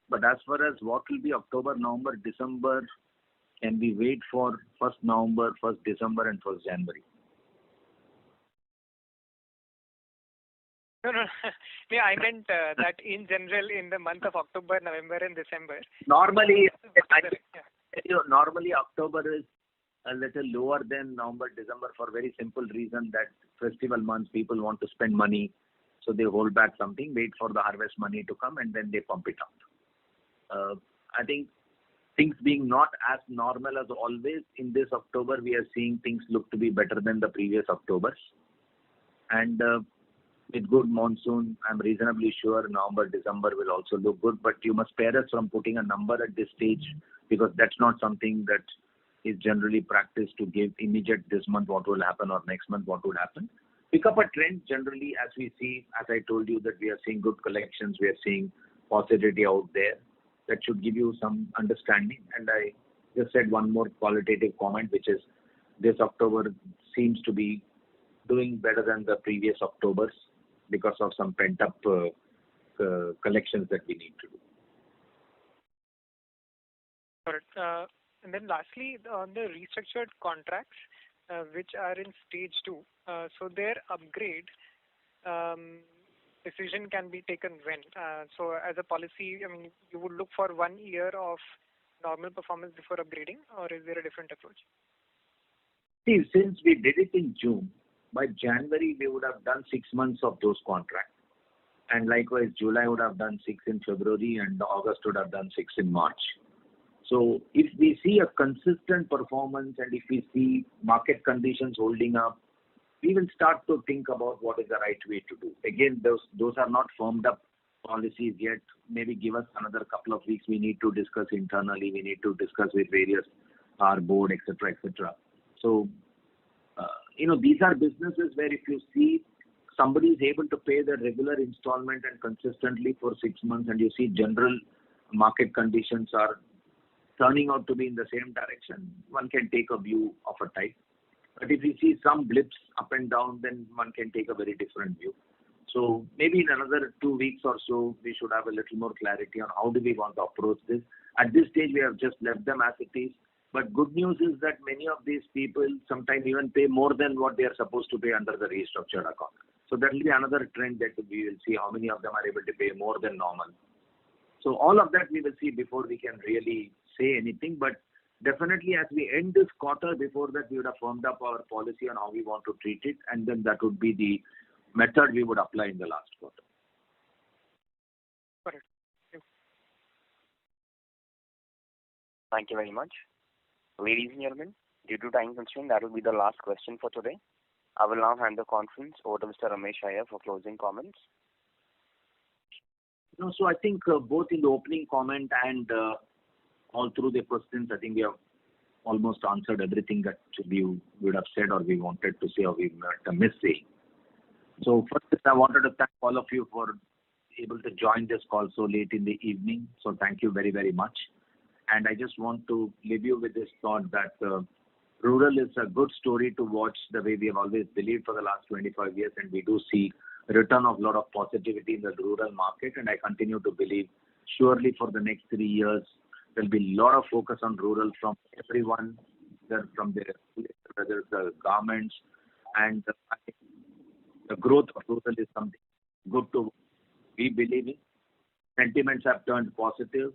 But as far as what will be October, November, December, can we wait for 1st November, 1st December, and 1st January? No. Yeah, I meant that in general, in the month of October, November, and December. Normally, normally October is a little lower than November, December, for very simple reason that festival months, people want to spend money, so they hold back something, wait for the harvest money to come, and then they pump it up. I think things being not as normal as always, in this October, we are seeing things look to be better than the previous Octobers. And with good monsoon, I'm reasonably sure November, December will also look good, but you must spare us from putting a number at this stage, because that's not something that is generally practiced to give immediate this month what will happen or next month what will happen. Pick up a trend generally as we see, as I told you, that we are seeing good collections, we are seeing positivity out there. That should give you some understanding. And I just said one more qualitative comment, which is this October seems to be doing better than the previous Octobers. because of some pent-up collections that we need to do. Correct. And then lastly, on the restructured contracts, which are in stage 2, so their upgrade decision can be taken when? So as a policy, I mean, you would look for 1 year of normal performance before upgrading, or is there a different approach? See, since we did it in June, by January we would have done 6 months of those contracts. And likewise, July would have done 6 in February and August would have done 6 in March. So if we see a consistent performance and if we see market conditions holding up, we will start to think about what is the right way to do. Again, those are not firmed up policies yet. Maybe give us another couple of weeks. We need to discuss internally. We need to discuss with various our board, etc., etc. So, these are businesses where if you see somebody is able to pay the regular installment and consistently for 6 months, and you see general market conditions are turning out to be in the same direction, one can take a view of a type. But if you see some blips up and down, then one can take a very different view. So maybe in another 2 weeks or so, we should have a little more clarity on how do we want to approach this. At this stage, we have just left them as it is. But good news is that many of these people sometimes even pay more than what they are supposed to pay under the restructured account. So that will be another trend that we will see how many of them are able to pay more than normal. So all of that we will see before we can really say anything. But definitely as we end this quarter, before that we would have firmed up our policy on how we want to treat it, and then that would be the method we would apply in the last quarter. Correct. Thank you very much. Ladies and gentlemen, due to time constraint, that will be the last question for today. I will now hand the conference over to Mr. Ramesh Iyer for closing comments. No, so I think both in the opening comment and all through the questions, I think we have almost answered everything that we would have said or we wanted to say or we might have missed saying. So first, I wanted to thank all of you for able to join this call so late in the evening. So thank you very, very much. And I just want to leave you with this thought that rural is a good story to watch the way we have always believed for the last 25 years, and we do see a return of a lot of positivity in the rural market, and I continue to believe surely for the next 3 years there will be a lot of focus on rural from everyone, from whether the governments, and the growth of rural is something good to we believe in. Sentiments have turned positive.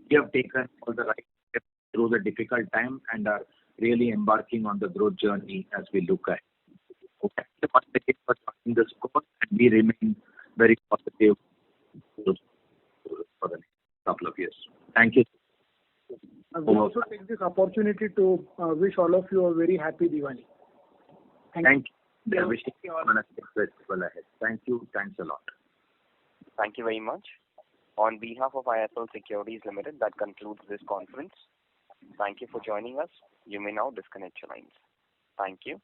We have taken all the right steps through the difficult time and are really embarking on the growth journey as we look at. So thank you once again for joining this course, and we remain very positive for the next couple of years. Thank you. I will also take this opportunity to wish all of you a very happy Diwali. Thank you. Wishing you all a festival ahead. Thank you. Thanks a lot. Thank you very much. On behalf of IIFL Securities Limited, that concludes this conference. Thank you for joining us. You may now disconnect your lines. Thank you.